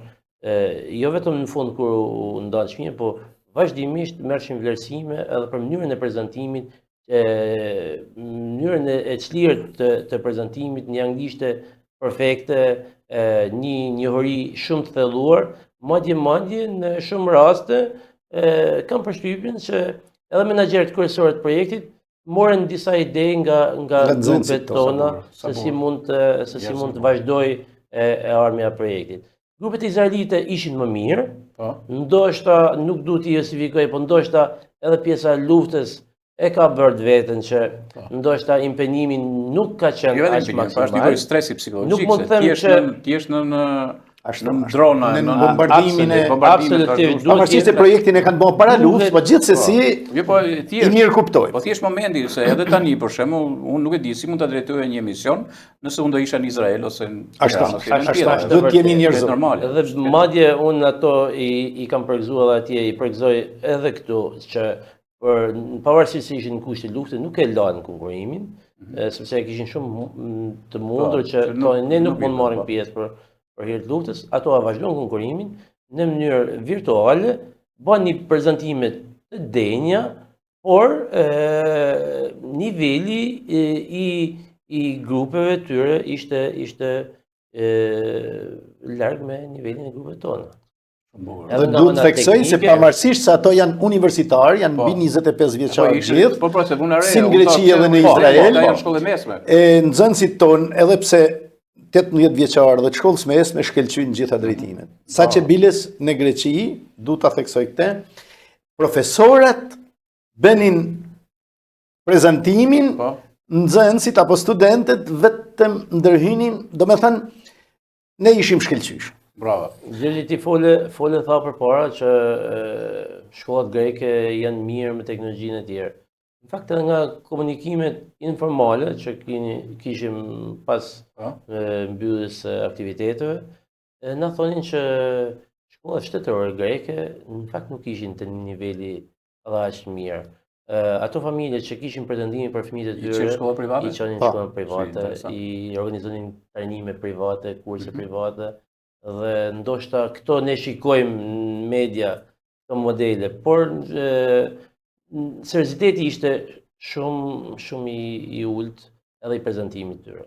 jo vetëm në fund kur u ndan çmime, po vazhdimisht merrshin vlerësime edhe për mënyrën e prezantimit, mënyrën e çlirë të prezantimit, një anglishte perfekte, një njohuri shumë të thelluar, madje në shumë raste kam përshtypjen që edhe menaxherët kryesorë të projektit morën disa ide nga grupet tona se si mund të vazhdoj e ardhmja e projektit. Grupet izraelite ishin më mirë, ndoshta nuk du t'i justifikoj, po ndoshta edhe pjesa e luftës e ka bërë vetën që ndoshta impenjimin nuk ka qenë aq maksimal. Është një stresi psikologjik. Nuk mund të them që ti je në drona, në bombardimin e absolutisht. Pavarësisht se projektin e kanë bërë para luftës, po gjithsesi i mirë kuptoj. Po thjesht momenti se edhe tani për shembull, unë nuk e di si mund ta drejtoja një emision nëse unë do isha në Izrael ose në Ashtu do të jemi njerëz normale. Edhe madje unë ato i kam përgëzuar atje, i përgëzoj edhe këtu që pavarësisht se ishin në kushte lufte, nuk e lanë konkurimin, sepse kishin shumë të mundur që ne nuk mund marrim pjesë për hir të luftës, ato vazhdojnë konkurimin në mënyrë virtuale, bën një prezantime të denja, por niveli i grupeve tyre ishte larg me nivelin e grupeve tona. Dhe duhet të theksoj se pavarësisht se ato janë universitarë, janë mbi 25 vjeçar gjithë, si në Greqi edhe në Izrael, nxënësit tonë, edhe pse 18 vjeçar dhe të shkollës mesme shkëlqyjnë gjitha drejtimet. Sa që biles në Greqi, du të theksoj këte, profesorat bënin prezantimin, nxënësit apo studentet vetëm ndërhynin, do me thënë, ne ishim shkëlqysh. Bravo. Gjergji ti fole tha përpara që shkollat greke janë mirë me teknologjinë e tjerë. Në fakt edhe nga komunikimet informale që kishim pas mbylljes së aktiviteteve, na thonin që shkollat shtetërore greke në fakt nuk ishin të një niveli aq mirë. Ato familje që kishin pretendimin për fëmijët e tyre, i çonin në shkolla private, i organizonin trajnime private, kurse private, dhe ndoshta këto ne shikojmë në media këto modele, por serioziteti ishte shumë i ulët edhe i prezantimit tyre.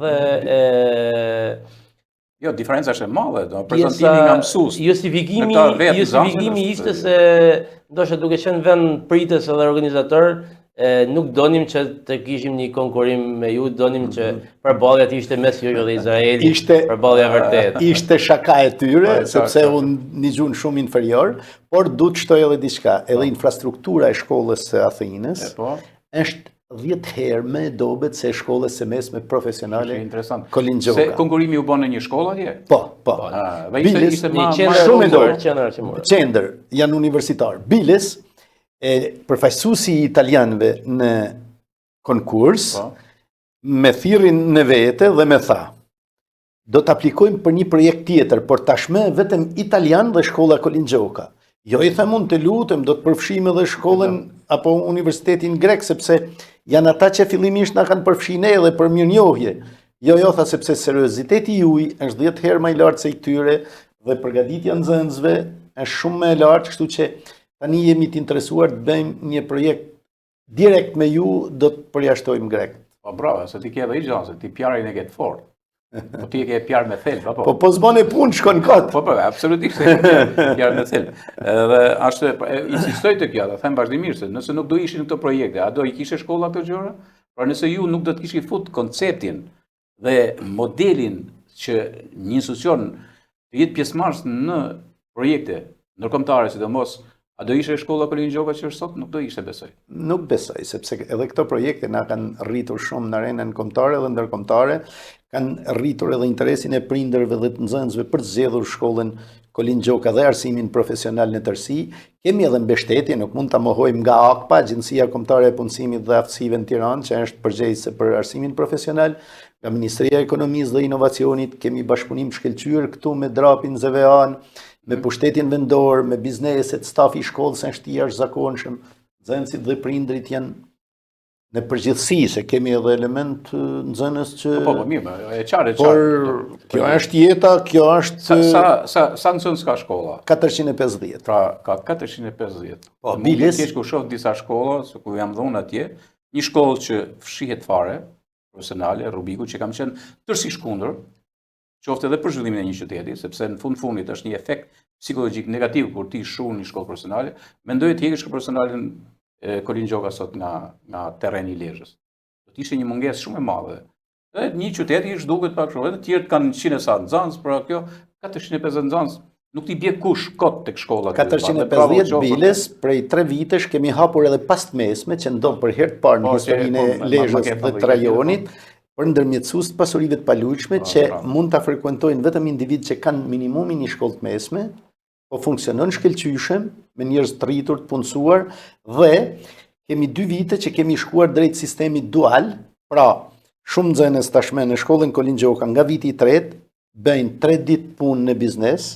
Dhe jo, diferenca është e madhe, prezantimi nga mësues. Justifikimi ishte se ndoshta duke qenë vend pritës edhe organizator, nuk donim që të kishim një konkurim me ju, donim që përballja ishte mes jush dhe Izraelit, përballja vërtet. Ishte shaka e tyre, sepse unë një gjunë shumë inferior, por du të shtoj edhe diçka, edhe infrastruktura e shkollës së Athinës është 10 herë më dobët se shkollës së mesme profesionale Kolin Gjoka. Se konkurimi u bën në një shkollë atje? Po. Ishte shumë e dobët. Qendër, janë universitar. Biles, përfaqësuesi i italianëve në konkurs, me thirrin në vete dhe me tha, do të aplikojmë për një projekt tjetër, por tashme vetëm italian dhe shkolla Kolin Gjoka. Jo, i them unë të lutem, do të përfshijmë edhe shkollën apo universitetin grek, sepse janë ata që fillimisht na kanë përfshijnë edhe për mirënjohje. Jo, tha, sepse serioziteti juaj është 10 herë më i lartë se i tyre dhe përgatitja e nxënësve është shumë më e lartë, kështu që tani jemi të interesuar të bëjmë një projekt direkt me ju, do të përjashtojmë grek. Po bravo, se ti ke edhe i gjanë, ti pjarin e ke të fort. Po ti e ke pjarë me thelb, apo? Po zbon e punë shkon kot. Po, absolutisht e ke pjarë me thelb. Dhe ashtë, insistoj të kjo, dhe them vazhdimisht, se nëse nuk do ishin këto projekte, a do i kishe shkolla këto gjëra? Pra nëse ju nuk do të kishi fut konceptin dhe modelin që një institucion të jetë pjesëmarrës në projekte ndërkombëtare, sidomos, a do ishe shkolla Kolin Gjoka që është sot? Nuk do ishte, besoj. Nuk besoj, sepse edhe këto projekte na kanë rritur shumë në arenën kombëtare dhe ndërkombëtare, kanë rritur edhe interesin e prindërve dhe të nxënësve për të zgjedhur shkollën Kolin Gjoka dhe arsimin profesional në tërësi. Kemi edhe mbështetje, nuk mund ta mohojmë, nga AKPA, Agjencia Kombëtare e Punësimit dhe Aftësive në Tiranë, që është përgjegjëse për arsimin profesional, nga Ministria e Ekonomisë dhe Inovacionit, kemi bashkëpunim shkëlqyer këtu me drapin ZVA-n, me pushtetin vendor, me bizneset, stafi i shkollës është i jashtëzakonshëm, nxënësit dhe prindrit janë në përgjithësi, se kemi edhe element nxënës që... Po, mirë, e qarë. Por, kjo është jeta, kjo është... Sa nxënës ka shkolla? 450. Pra, ka 450. Po, biles... Keq ku shoh disa shkolla, se ku jam dhënë atje, një shkollë që fshihet fare, profesionale, Rubiku, që kam qenë tërësisht kundër, qoftë edhe për zhvillimin e një qyteti, sepse në fundit është një efekt psikologjik negativ kur ti shon një shkollë profesionale, mendoj të heqësh profesionalin Kolin Gjoka sot nga terreni i Lezhës. Do të ishte një mungesë shumë e madhe. Dhe një qytet i zhduket pak shumë, edhe të tjerë kanë 100 sa nxënës, pra kjo 450 nxënës nuk t'i bie kush kot tek shkolla. 450 biles, prej 3 vitesh kemi hapur edhe pastmesme që ndodh për herë të parë në historinë e Lezhës dhe të rajonit, për ndërmjetësues të pasurive të palujshme që mund ta frekuentojnë vetëm individ që kanë minimumin një shkollë të mesme, po funksionon shkëlqyshëm me njerëz të rritur, të punësuar, dhe kemi 2 vite që kemi shkuar drejt sistemit dual, pra shumë nxënës tashme në shkollën Kolin Gjoka nga viti i 3 bëjnë 3 ditë punë në biznes,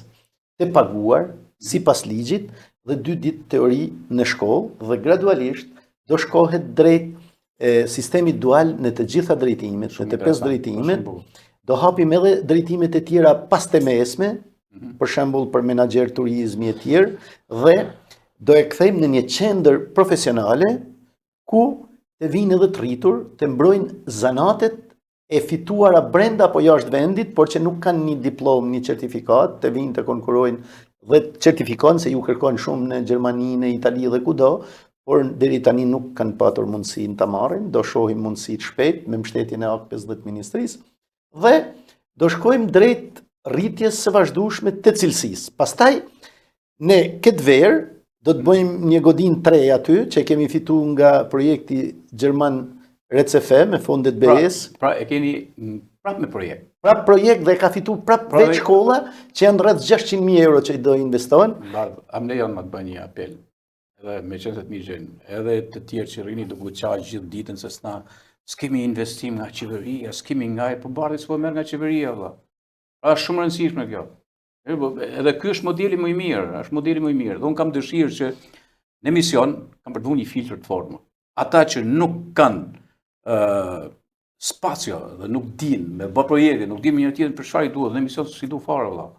të paguar sipas ligjit dhe 2 ditë teori në shkollë, dhe gradualisht do shkohet drejt sistemi dual në të gjitha drejtimet, në të 5 drejtimet, do hapim edhe drejtimet e tjera pas të mesme, për shembull për menaxher turizmi e tjerë, dhe do e kthejmë në një qendër profesionale ku të vinë edhe të rritur, të mbrojnë zanatet e fituara brenda apo jashtë vendit, por që nuk kanë një diplomë, një certifikat, të vinë të konkurrojnë dhe certifikon se ju kërkon shumë në Gjermani, në Itali dhe kudo, por deri tani nuk kanë patur mundësinë ta marrin, do shohim mundësitë shpejt me mbështetjen e AKP-s dhe të ministrisë, dhe do shkojmë drejt rritjes së vazhdueshme të cilësisë. Pastaj ne këtë verë do të bëjmë një godinë 3 aty, që kemi fituar nga projekti gjerman RCF me fondet BE-s. Pra e keni prap me projekt. Prap projekt dhe ka fituar prap vetë shkolla që janë rreth 600.000 euro që i do investojnë. Am lejon më të bëj një apel. Edhe me qënë të të mirë, edhe të tjerë që rini do qaqë gjithë ditën, se s'kemi investim nga qeveria, s'kemi nga po bardhi s'po merr nga qeveria, valla. Pra është shumë rëndësishme kjo. Edhe ky është modeli më i mirë, Dhe unë kam dëshirë që në emision kam përdu një filtr të formë. Ata që nuk kanë spacio dhe nuk din me bë projekte, nuk din me një tjetër për çfarë i duhet, në emision si du fare, valla.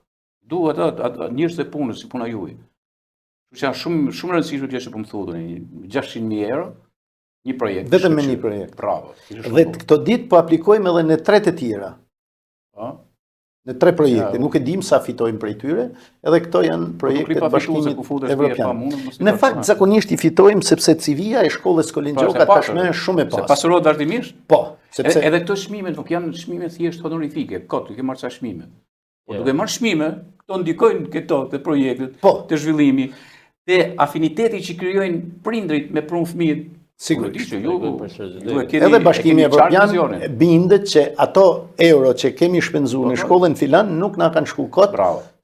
Duhet atë njerëz të punës, si puna juaj. Që janë shumë rëndësishme të që po më thudën, 600.000 euro, një projekt. Vetëm me një projekt. Bravo. Dhe këto ditë po aplikojmë edhe në 3 të tjera. Në 3 projekte, nuk e dim sa fitojmë prej tyre, edhe këto janë projekte të Bashkimit Evropian. Në fakt, zakonisht i fitojmë sepse CV-ja e shkollës Kolin Gjoka tashmë është shumë e pasur. Se pasurohet vazhdimisht? Po. Edhe këto çmime nuk janë çmime thjesht honorifike, kot, duke marrë sa çmime. Po duke marrë çmime, këto ndikojnë këto te projektet, te zhvillimi, te afiniteti që krijojnë prindrit me prunë fëmijët. Sigurisht. Edhe Bashkimi Evropian bindet që ato euro që kemi shpenzuar në shkollën filan nuk na kanë shku kot,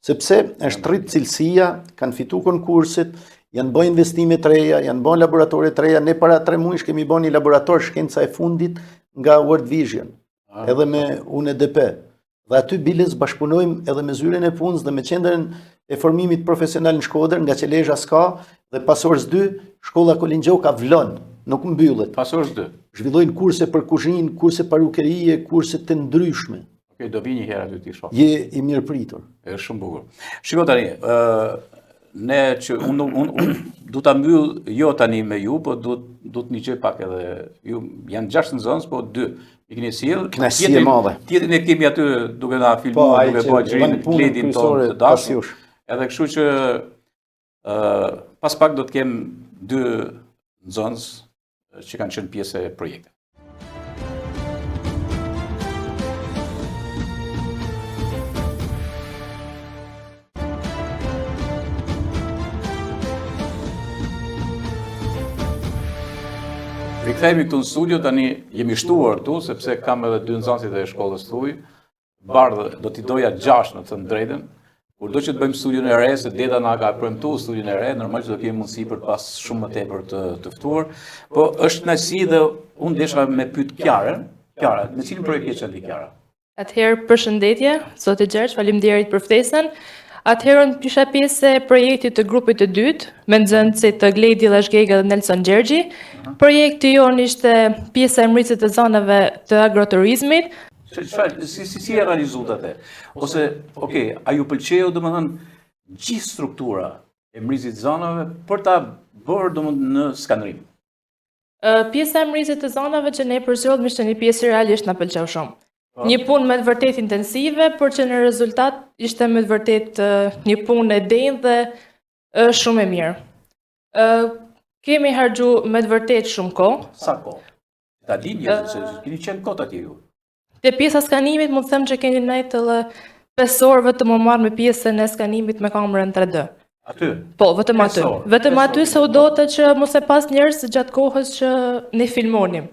sepse është rrit cilësia, kanë fitu konkurset, janë bërë investime të reja, janë bërë laboratore të reja. Ne para 3 muajsh kemi bërë një laborator shkenca e fundit nga World Vision, edhe me UNDP. Dhe aty biles bashkëpunojmë edhe me zyren e punës dhe me qendrën e formimit profesional në Shkodër, nga që Lezhë s'ka, dhe pas orës 2, shkolla Kolin Gjoka vlon, nuk mbyllet. Pas orës 2. Zhvillojnë kurse për kuzhinë, kurse parukerie, kurse të ndryshme. Okej, do vi një herë aty ti shoh. Je i mirë pritur. Është shumë bukur. Shiko tani, ne që unë du ta mbyll jo tani me ju, po du të një gjë pak edhe ju janë 6 nxënës, po 2 i keni sjell. Kënaqësi e madhe. Tjetrin e kemi aty duke na filmuar, duke bërë xhirin Kledin tonë të dashur. Edhe kështu që pas pak do të kem 2 nxënës që kanë qenë pjesë e projektit. Rikthehemi këtu në studio, tani jemi shtuar këtu, sepse kam edhe 2 nxënësit e shkollës tuaj. Bardhë do t'i doja 6 në të drejtën. Kur do që të bëjmë studion e re, se Deta na ka premtuar studion e re, normal që do kemi mundësi për pas shumë më tepër të ftuar. Po është kënaqësi dhe unë desha me pyet Kiarën. Kiara, me cilin projekt je qenë Kiara? Atëherë përshëndetje, zoti Gjergj, faleminderit për ftesën. Atëherë unë isha pjesë e projektit të grupit të dytë, me nxënësit të Gledi Llashgega dhe Nelson Gjergji. Projekti jonë ishte pjesa e mritësit të zonave të agroturizmit. Si e realizuat atë? Ose, okay, a ju pëlqeu domethënë gjithë struktura e mritësit të zonave për ta bërë domethënë në skanërim? Pjesa e mritësit të zonave që ne përzgjedhëm ishte një pjesë realisht na pëlqeu shumë. Një punë me të vërtet intensive, por që në rezultat ishte me të vërtet një punë e denjë dhe shumë e mirë. Kemi harxhu me të vërtet shumë kohë. Sa kohë? Ta di njerëzit se keni qenë kot atje ju. Te pjesa skanimit mund të them që keni nejtë edhe 5 orë vetëm u marr me pjesën e skanimit me kamerën 3D. Aty? Po, vetëm aty. Vetëm aty se u dote që mos e pas njerëz gjatë kohës që ne filmonim.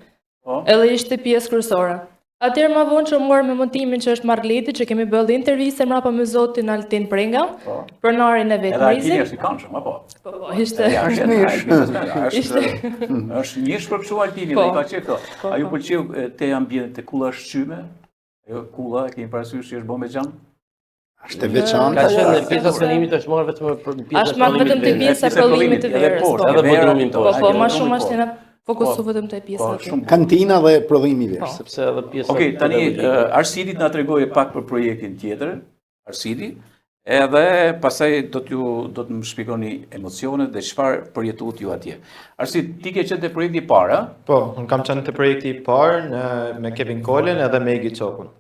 Edhe ishte pjesë kryesore. Atëherë më vonë që morë me montimin që është Margleti, që kemi bëllë interviste mrapa me zotin Altin Prenga, pronarin e vetë Mrizit. Edhe Altini është i këndshëm, apo? Po, ishte. Është njësh për kështu Altini, dhe i ka qenë këto. A ju pëlqeu te ambientet e kulla shqyme? Ajo kulla, kemi parasysh që është bo me xham? Është e veçantë. Ka qenë pjesa skanimit është marrë vetëm për pjesa është marrë vetëm te pjesa e prodhimit të verës. Edhe bodrumin po. Po, më shumë është në fokusu vetëm te pjesa aty. Kantina dhe prodhimi i verës. Sepse edhe pjesa. Okej, tani Arsidi na tregoje pak për projektin tjetër, Arsidi, edhe pastaj do të më shpjegoni emocionet dhe çfarë përjetuat ju atje. Arsidi, ti ke qenë te projekti i parë, a? Po, unë kam qenë te projekti i parë me Kevin Kolen edhe me Egi Çokun.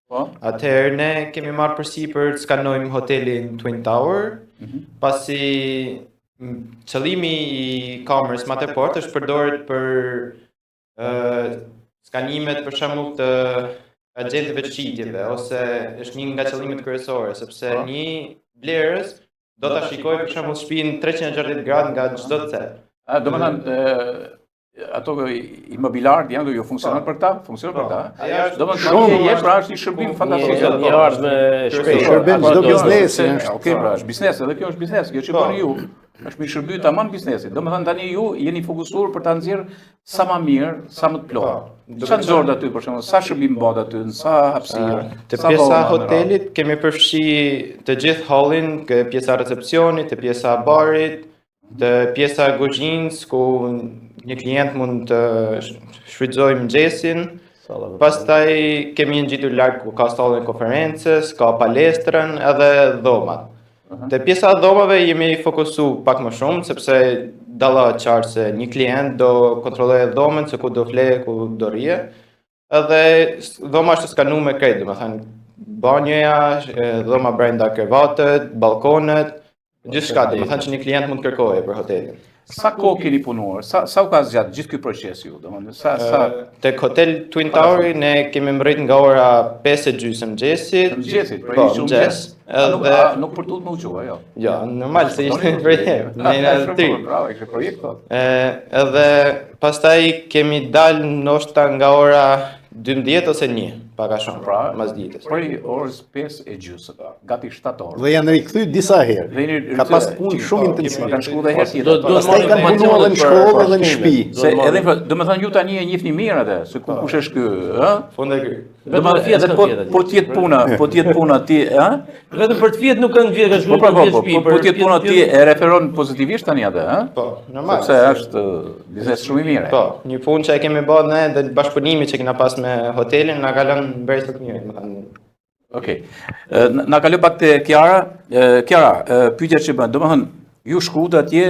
Po. Atëherë ne kemi marrë përsipër të skanojmë hotelin Twin Tower, pasi qëllimi i kamerës më të fortë është përdoret për skanimet për shembull të agjentëve të qitjeve, ose është një nga qëllimet kryesore, sepse një blerës do ta shikojë për shembull shtëpinë 360 gradë nga çdo cel. Do të thënë ato imobiliarët janë jo funksionon për ta, funksionon për ta. Do të thonë jesh pra është një shërbim fantastik. Një ardhmë shpejt. Shërbim çdo biznesi. Okej, pra është biznes, edhe kjo është biznes, kjo që bëni ju. Është një shërbim tamam biznesit. Do të thënë tani ju jeni fokusuar për ta nxjerrë sa më mirë, sa më të plotë. Çfarë nxorët aty për shembull, sa shërbim bëhet aty, sa hapësirë. Te pjesa hotelit kemi përfshi të gjithë hallin, pjesa recepcionit, të pjesa barit, të pjesa kuzhinës ku një klient mund të shfrytëzojë mëngjesin. Pastaj kemi një ngjitur larg ku ka sallën konferencës, ka palestrën edhe dhomat. Te pjesa e dhomave jemi fokusu pak më shumë, sepse dallohet qartë se një klient do kontrollojë dhomën, se ku do fle, ku do rrije. Edhe dhoma është skanuar me krejt, domethënë banjoja, dhoma brenda krevatet, balkonet, gjithçka, domethënë që një klient mund kërkojë për hotelin. Sa kohë keni punuar? Sa u ka zgjatë gjithë ky proces ju? Domethënë sa tek hotel Twin Tower ne kemi mbërrit nga ora 5:30 mëngjesit. Mëngjesit, po mëngjes. Edhe nuk për tutje më u quaj, jo. Jo, normal se ishte një projekt. Ne na tri. Bravo, ishte projekt po. Edhe pastaj kemi dalë ndoshta nga ora 12 ose 1. Pak a shumë, mas ditës. Prej orës 5:30, gati 7 orë. Dhe janë rikthyer disa herë. Ka pas punë shumë intensive. Kanë shku dhe herë tjetër. Pastaj kanë punuar edhe në shkollë edhe në shtëpi. Se edhe domethënë ju tani e njihni mirë atë, se kush është ky, ë? Fund e ky. Po të jetë puna ti, ë? Vetëm për të fjet nuk kanë vjet, ka shkuar në shtëpi. Po të jetë puna ti e referon pozitivisht tani atë, ë? Po, normal. Sepse është biznes shumë i mirë. Po, një punë që e kemi bërë ne dhe bashkëpunimi që kena pas me hotelin na ka lënë brez të mirë, më thënë. Okej. Na kaloj pak te Kiara. Kiara, pyetja që bën, domethënë ju shkuat atje,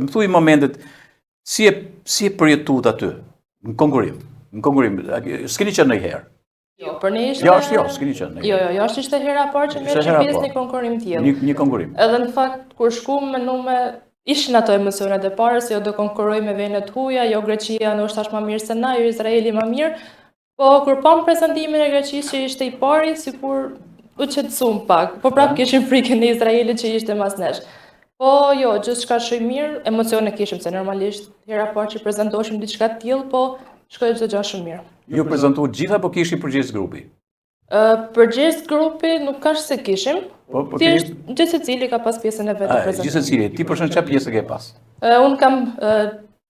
më thuaj momentet si e përjetuat aty në konkurim. Në konkurim, s'keni qenë ndonjëherë. Jo, për ne ishte. Jo, s'keni qenë. Jo, jashtë ishte hera e parë që merrem pjesë në një konkurim tillë. Një konkurim. Edhe në fakt kur shkuam menume ishin ato emocionet e para se jo do konkurroj me vene të huaja, jo Greqia ndoshta është më mirë se na, jo Izraeli më mirë. Po kur pam prezantimin e Greqisë që ishte i pari, sikur u qetësuam pak. Po prapë kishim frikën e Izraelit që ishte mas nesh. Po jo, gjithçka shumë mirë, emocione kishim se normalisht hera e parë që prezantoheshim diçka të tillë, po shkoi çdo gjë shumë mirë. Ju prezantuat gjitha apo kishin përgjegjës grupi? Përgjegjës grupi nuk ka se kishim. Po thjesht gjithë secili ka pas pjesën e vet të prezantimit. Gjithë secili, ti për shkak çfarë pjesë ke pas? Un kam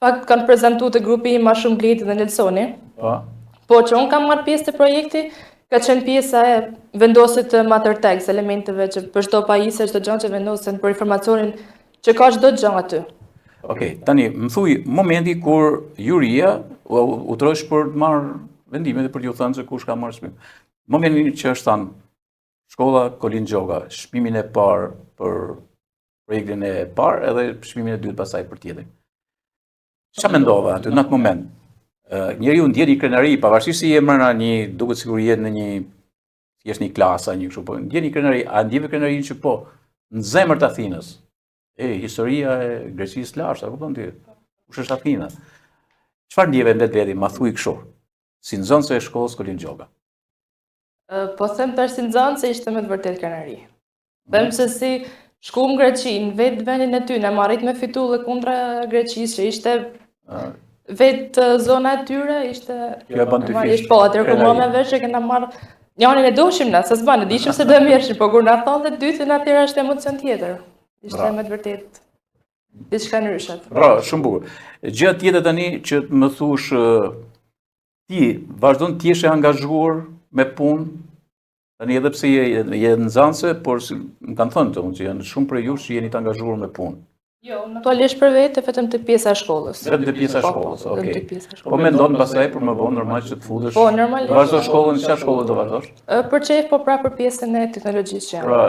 fakt kanë prezantuar te grupi im më shumë Gleti dhe Nelsoni. Po që un kam marrë pjesë te projekti, ka qenë pjesa e vendosit të mater text, elementeve që për çdo pajisje, çdo gjë që vendosen për informacionin që ka çdo gjë aty. Okej, tani më thuaj momenti kur juria u trosh për të marrë vendime dhe për t'ju thënë se kush ka marrë çmim. Momentin që është thënë shkolla Kolin Gjoga, çmimin e parë për projektin e parë edhe çmimin e dytë pastaj për tjetrin. Çfarë mendova aty në atë moment? Njeriu ndjen një krenari, pavarësisht se je brenda një, duket sikur je në një thjesht një klasa, një kështu po. Ndjen një krenari, a ndjeve krenarinë që po në zemër të Athinës. Historia e Greqisë lashtë, a kupton ti? Kush është Athina? Çfarë ndjeve vetveti, ma thuaj kështu, si nxënëse e shkollës Kolin Gjoga? Po them tash si nxënëse ishte me të vërtet krenari. Them se si shkuam në Greqi, në vetë vendin e tyre, më arrit me fitulle kundra Greqisë, që ishte vetë zona e tyre, ishte Kjo e bën ty fish. Po, atëherë kur mua më vesh që kena marrë janin e doshim na, se s'ban, e dishim se do e merrshim, po kur na thonë të dytën atëherë është emocion tjetër. Ishte me të vërtet diçka ndryshe. Bravo, shumë bukur. Gjë tjetër tani që më thush ti vazhdon të jesh e angazhuar me punë, tani edhe pse je nxënëse, por më kanë thënë të unë që janë shumë prej jush që jeni të angazhuar me punë. Jo, aktualisht për vetë vetëm të pjesa e shkollës. Vetëm të pjesa e shkollës, okej. Po mendon pastaj për më vonë normal që të futesh. Po, normalisht. Vazhdo shkollën, çfarë shkolle do vazhdosh? Për çejf, po pra për pjesën e teknologjisë që jam. Pra,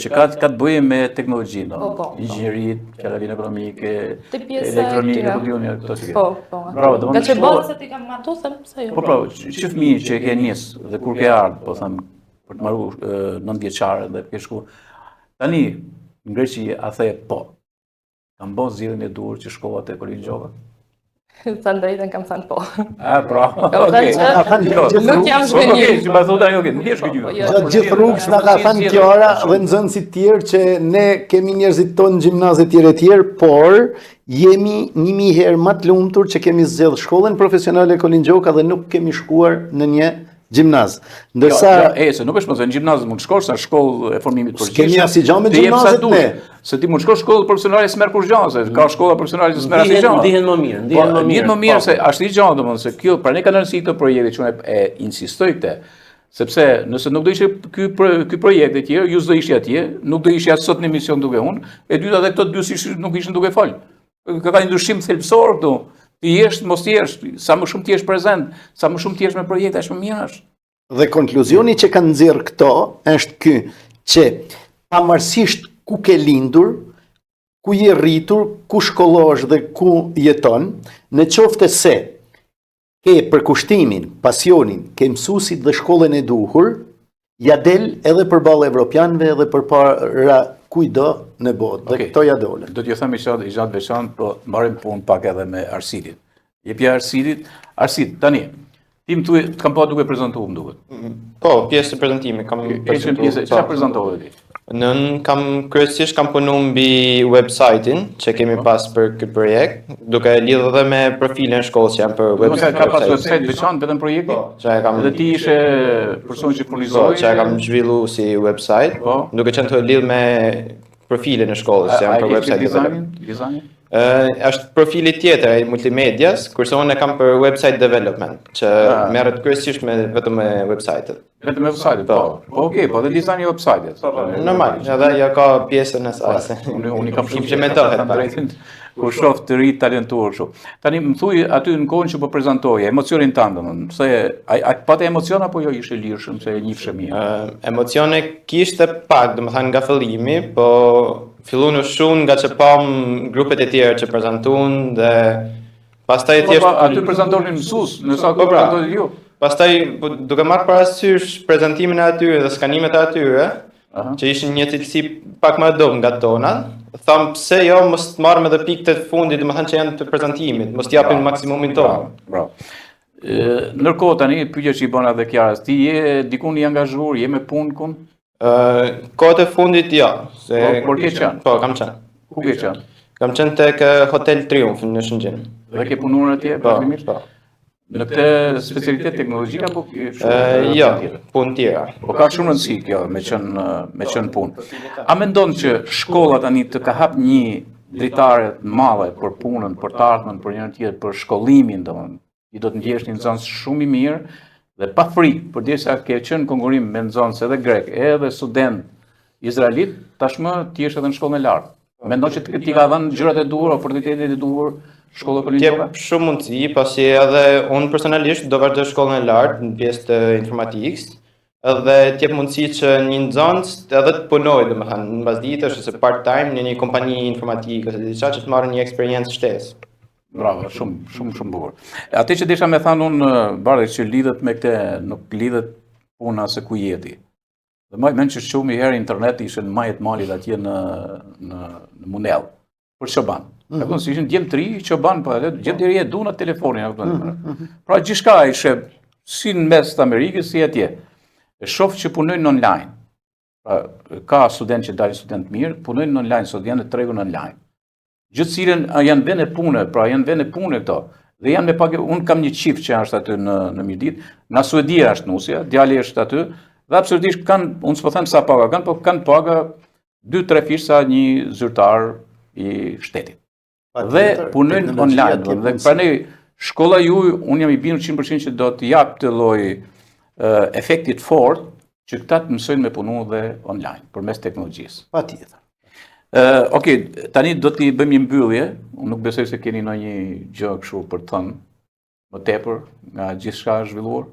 që ka të bëjë me teknologjinë, Po. inxhinierit, qeravin ekonomike, Të pjesa elektronike, kuptoni këto si. Po. Bravo, do të Nga që bëhet se ti kam marrë, them se jo. Po pra, që fëmijë që ke nis dhe kur ke ardhur, po them për të marrë 9 vjeçare dhe ke shku. Tani në Greqi a the po. Kam bën zgjedhjen e duhur që shkova te Kolin Gjoga. Thënë drejtën kam thënë po. Bravo. Okej. Nuk jam zgjenjur. Okej, që më thotë ajo, nuk je zgjenjur. Gjatë gjithë rrugës na ka thënë Kiara dhe nxënësit tjerë që ne kemi njerëzit tonë në gjimnaze tjerë, por jemi 1000 herë më të lumtur që kemi zgjedhur shkollën profesionale Kolin Gjoga dhe nuk kemi shkuar në një gjimnaz. Ndërsa se nuk është më në gjimnaz mund të shkosh sa shkollë e formimit përgjithshëm. Kemi asnjë me gjimnazet ne. Se ti mund të shkosh shkollë profesionale s'merr kur gjë, se ka shkolla profesionale që s'merr asnjë gjë. Ndihen më mirë, ndihen më mirë se është një gjë domosdoshmë se kjo pra ne kanë rëndësi këtë projekti që e insistoj këtë. Sepse nëse nuk do ishte ky projekt e tjerë, ju s'do ishte atje, nuk do ishte as sot në emision duke unë, e dyta edhe këto dy nuk ishin duke fol. Ka një ndryshim thelbësor këtu. Ti jesh, mos jesh, sa më shumë ti jesh prezent, sa më shumë ti jesh me projekte, aq më mirë është. Dhe konkluzioni që kanë nxjerrë këto është ky, që pavarësisht ku ke lindur, ku je rritur, ku shkollohesh dhe ku jeton, në qoftë se ke përkushtimin, pasionin, ke mësuesit dhe shkollën e duhur, ja del edhe përballë evropianëve edhe përpara kujdo në botë. Dhe këto ja dolën. Do t'ju them i gjatë veçantë, po marrim punë pak edhe me Arsidit. Jepja Arsidit, Arsid, tani, ti më thuaj, të kam pa duke prezantuar më duket. Po, pjesë të prezantimit kam prezantuar. Çfarë prezantove ti? Kryesisht kam punu mbi website-in që kemi pas për këtë projekt, duke lidhur edhe me profilin e shkollës që janë për website. Ka pas website veçantë vetëm projekti? Edhe ti ishe person që furnizoi? Që e kam zhvillu si website, duke qenë të lidhur me profilin e shkollës që janë për website. Dizajnin? Është profili tjetër e multimedias, kurse unë e kam për website development, që merret kryesisht vetëm me website-et. Vetëm me website-et, po. Okej, po dhe dizajni i website-et. Normal, edhe ja ka pjesën e saj. Unë kam shumë implementohet. Kur shoh të ri talentuar kështu. Tani më thuaj aty në kohën që po prezantoje, emocionin tënd, domethënë, se ai patë emocion apo jo ishte lirshëm se e njihshe mirë? Emocione kishte pak, domethënë nga fillimi, po filluan shumë nga që pam grupet e tjera që prezantuan dhe pastaj thjesht aty prezantonin mësues, në sa kohë prezantonin ju. Pastaj duke marrë parasysh prezantimin e atyre dhe skanimet e atyre, që ishin një cilësi pak më dobët nga tona, tham pse jo mos marrim edhe pikët e fundit, domethënë që janë të prezantimit, mos japin maksimumin tonë. Bravo. Ndërkohë tani pyetja që i bën edhe Kiaras, ti je dikun i angazhuar, je me punë kun? Kohët e fundit jo. Por ke qenë? Po, kam qenë. Ku ke qenë? Kam qenë tek Hotel Triumph në Shëngjin. Dhe ke punuar atje? Po. Në këtë specialitet teknologjik apo jo, punë tjera. Po ka shumë rëndësi kjo me qenë punë. A mendon që shkolla tani të ka hap një dritare të madhe për punën, për të ardhmen, për njërin tjetër, për shkollimin, domethënë, ti do të ndjesh një nxënës shumë i mirë dhe pa frikë, përderisa ke qenë konkurrim me nxënës edhe grek, edhe student izraelit, tashmë ti je edhe në shkollën e lartë. Mendon që ti ka dhënë gjërat e duhura, oportunitetet e duhur shkolla Kolinjoka? Ke shumë mundësi, pasi edhe unë personalisht do vazhdoj shkollën e lartë në pjesë të informatikës, edhe t'jep mundësi që një nxënës edhe të punojë, domethënë, në mbasditësh ose part-time në një kompani informatike ose diçka që të marrë një eksperiencë shtesë. Bravo, shumë bukur. Atë që desha me thanë unë, Bardhi, që lidhet me këtë, nuk lidhet puna se ku jeti. Dhe më mend që shumë herë internet ishte në majet malit atje në Munell, për çoban. Apo si ishin djem të ri, çoban, po edhe djem të ri e duan telefonin apo. Pra gjithçka ishte si në mes të Amerikës si atje. E shoh që punojnë online. Pra ka student që dalin student mirë, punojnë online, sot janë në tregun online. Gjithë cilën janë vende pune, pra janë vende pune këto. Dhe janë me pagë, unë kam një qift që është aty në Mirdit, nga Suedia është nusja, djali është aty, dhe absolutisht kanë, unë s'po them sa paga kanë, po kanë paga 2-3 fish sa një zyrtar i shtetit. Dhe punojnë online, dhe prandaj shkolla juaj, unë jam i bindur 100% që do të jap të lloj efektit fort që këta të mësojnë me punu dhe online, përmes teknologjisë. Patjetër. Okej, tani do t'i bëjmë një mbyllje, unë nuk besoj se keni ndonjë gjë kështu për të thënë më tepër nga gjithçka zhvilluar.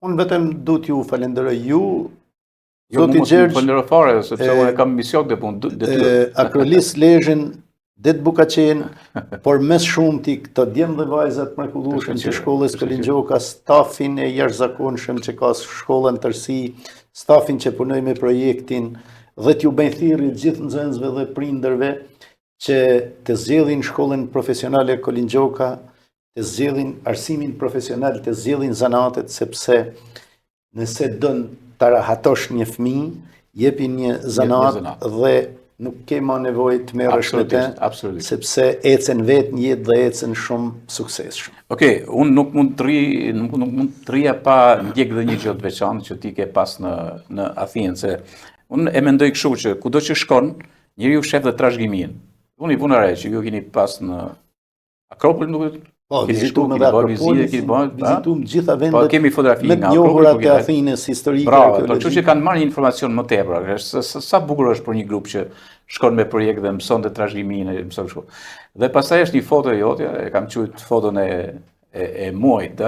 Unë vetëm du t'ju falenderoj ju, zoti Gjergj. Jo, falenderoj fare, sepse unë kam mision të punë. Akrolis Lezhën, Det Bukaqen, por mes shumti këto djemë dhe vajzat mrekullueshëm që shkollës Kolinjoka, stafin e jashtëzakonshëm që ka shkollën tërsi, stafin që punoj me projektin, dhe t'ju bëjnë thirrje gjithë nxënësve dhe prindërve që të zgjedhin shkollën profesionale Kolinjoka, të zgjedhin arsimin profesional, të zgjedhin zanatet, sepse nëse don ta rahatosh një fëmijë, jepi një zanat dhe nuk ke më nevojë të merresh me të, sepse ecën vetë një jetë dhe ecën shumë suksesshëm. Okej, unë nuk mund të rria pa ndjek dhe një gjë të veçantë që ti ke pas në Athinë, se unë e mendoj kështu që kudo që shkon, njeriu shef dhe trashëgiminë. Unë i vunare që ju keni pas në Akropolis, nuk po, vizitum edhe Akropolis, vizitum gjitha vendet. Po, kemi fotografi nga Akropolis. Me njohurat e Athinës historike. Bravo, kështu që kanë marrë një informacion më tepër. Sa bukur është për një grup që shkon me projekt dhe mëson të trashëgiminë, mëson kështu. Dhe pastaj është një foto jote, e kam quajtur foton e muajit,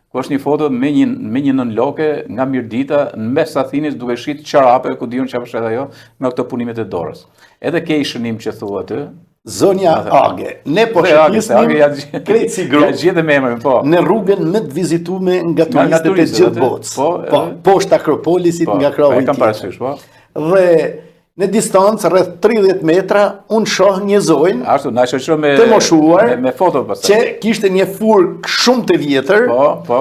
ku është një foto me një nënloke nga Mirdita në mes të Athinës duke shit çarape, ku diun çfarë është ajo, me këto punimet e dorës. Edhe ke shënim që thua aty. Zonja Age, ne po shqipnisnim krejt si grup në rrugën më të vizitume nga turistët e gjithë botës. Poshtë Akropolisit nga krahu i tij. Dhe në distancë rreth 30 metra unë shoh një zonjë të moshuar që kishte një furg shumë të vjetër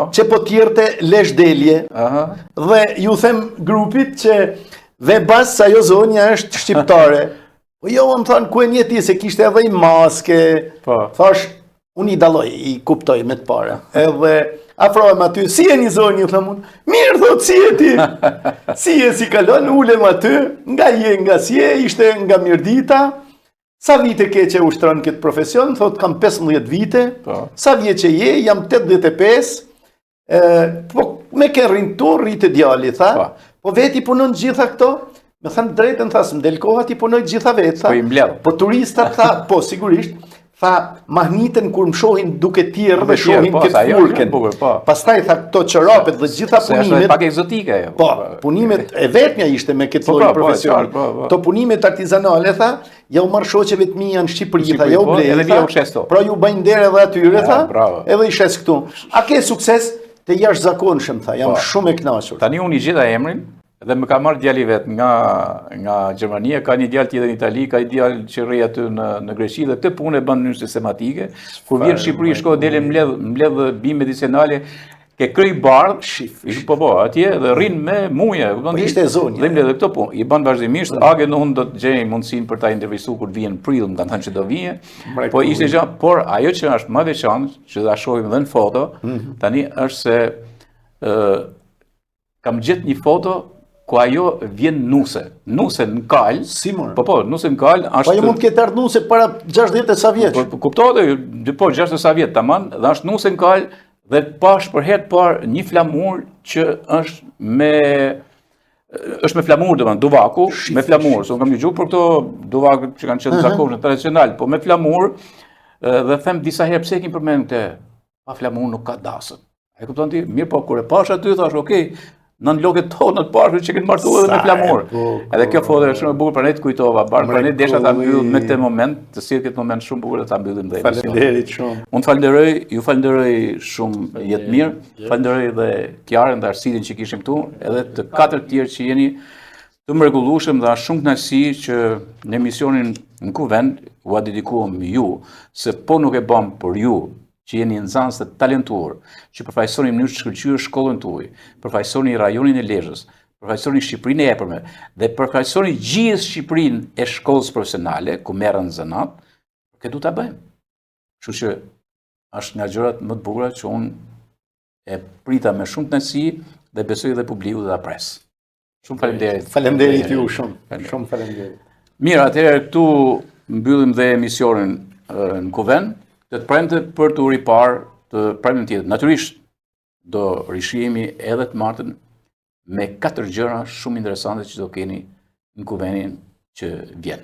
që po tjerte lesh delje. Dhe ju them grupit që Dhe bas ajo zonja është shqiptare. Po jo, më thonë, ku e njeti se kishte edhe i maske. Thash, unë i daloj, i kuptoj me të para. Edhe afrohem aty, si e një zonjë, thëmë unë, mirë, thot, si e ti? Si e si kalon, ulem aty, nga je, nga si e, ishte nga Mirdita. Sa vite ke që ushtron këtë profesion? Thot, kam 15 vite. Sa vje që je, jam 85. Po, me ke rrinë tu, rritë djali, tha. Po veti punon gjitha këto? Me thënë drejtën, tha, së mdelkoha ti punoj gjitha vetë, tha. Po turistat, tha, po, sigurisht, tha, mahnitën kur më shohin duke tjerë dhe shohin këtë furken. Pastaj, tha, këto qërapet dhe gjitha punimet... Se është pak egzotike, jo. Po, punimet e vetëmja ishte me këtë lloj profesioni. To punimet artizanale, tha, ja u marrë shoqeve të mija në Shqipëri, tha, ja u blej, tha, pra ju bëjnë dere dhe atyre, tha, edhe i shes këtu. A ke sukses? Të jashtëzakonshëm, tha, jam shumë e kënaqur. Tani unë i gjitha emrin, dhe më ka marrë djali vetë nga Gjermania, ka një djalë tjetër në Itali, ka një djalë që rrej aty në Greqi, dhe këtë punë e bën në mënyrë sistematike. Kur vjen në Shqipëri, shko dele mbledh bimë medicinale, ke kryj bardh, po, atje, dhe rrin me muje. Po ishte zonjë. Dhe mbledh këto punë. I bën vazhdimisht, agen unë do të gjej mundësinë për ta intervistuar kur vjen në prill, më kanë thënë që do vije. Po ishte gjë, por ajo që është më veçantë, që ta shohim edhe në foto, tani është se kam gjetë një foto ku ajo vjen nuse në kal. Si mërë? Po, nuse në kal. Po ajo mund të ketë ardhur nuse para 60 sa vjeç. Po kuptohet, po 60 sa vjet tamam, dhe është nuse në kal dhe pash për herë të parë një flamur që është me flamur, domethënë duvaku, me flamur. So kam dëgjuar për këto duvakët që kanë qenë zakonshëm tradicional, po me flamur dhe them disa herë pse kemi përmend këtë pa flamur nuk ka dasëm. E kupton ti? Mirë, po kur e pash aty thash, okay, nën lokët tona të parë që kanë martuar edhe me flamur. Edhe kjo foto është shumë e bukur, prandaj të kujtova, prandaj desha ta mbyll me këtë moment, të sill këtë moment shumë bukur dhe ta mbyllim dhe emisionin. Faleminderit shumë. Unë falenderoj, ju falenderoj shumë jetë mirë, falenderoj dhe Kiarën dhe Arsidin që kishim këtu, edhe të katër tjerë që jeni të mrekullueshëm dhe është shumë kënaqësi që në emisionin në Kuvend u dedikuam ju, se po nuk e bëm për ju, që jeni nxënës të talentuar, që përfaqësoni në mënyrë të shkëlqyer shkollën tuaj, përfaqësoni rajonin e Lezhës, përfaqësoni Shqipërinë e Epërme dhe përfaqësoni gjithë Shqipërinë e shkollës profesionale ku merren zanat, këtë du ta bëjmë. Kështu që është nga gjërat më të bukura që unë e prita me shumë kënaqësi dhe besoj edhe publiku do ta pres. Shumë faleminderit. Faleminderit ju shumë. Shumë faleminderit. Mirë, atëherë këtu mbyllim dhe emisionin në Kuvend. Të premte për të ripar të premten tjetër. Natyrisht do rishihemi edhe të martën me 4 gjëra shumë interesante që do keni në Kuvendin që vjen.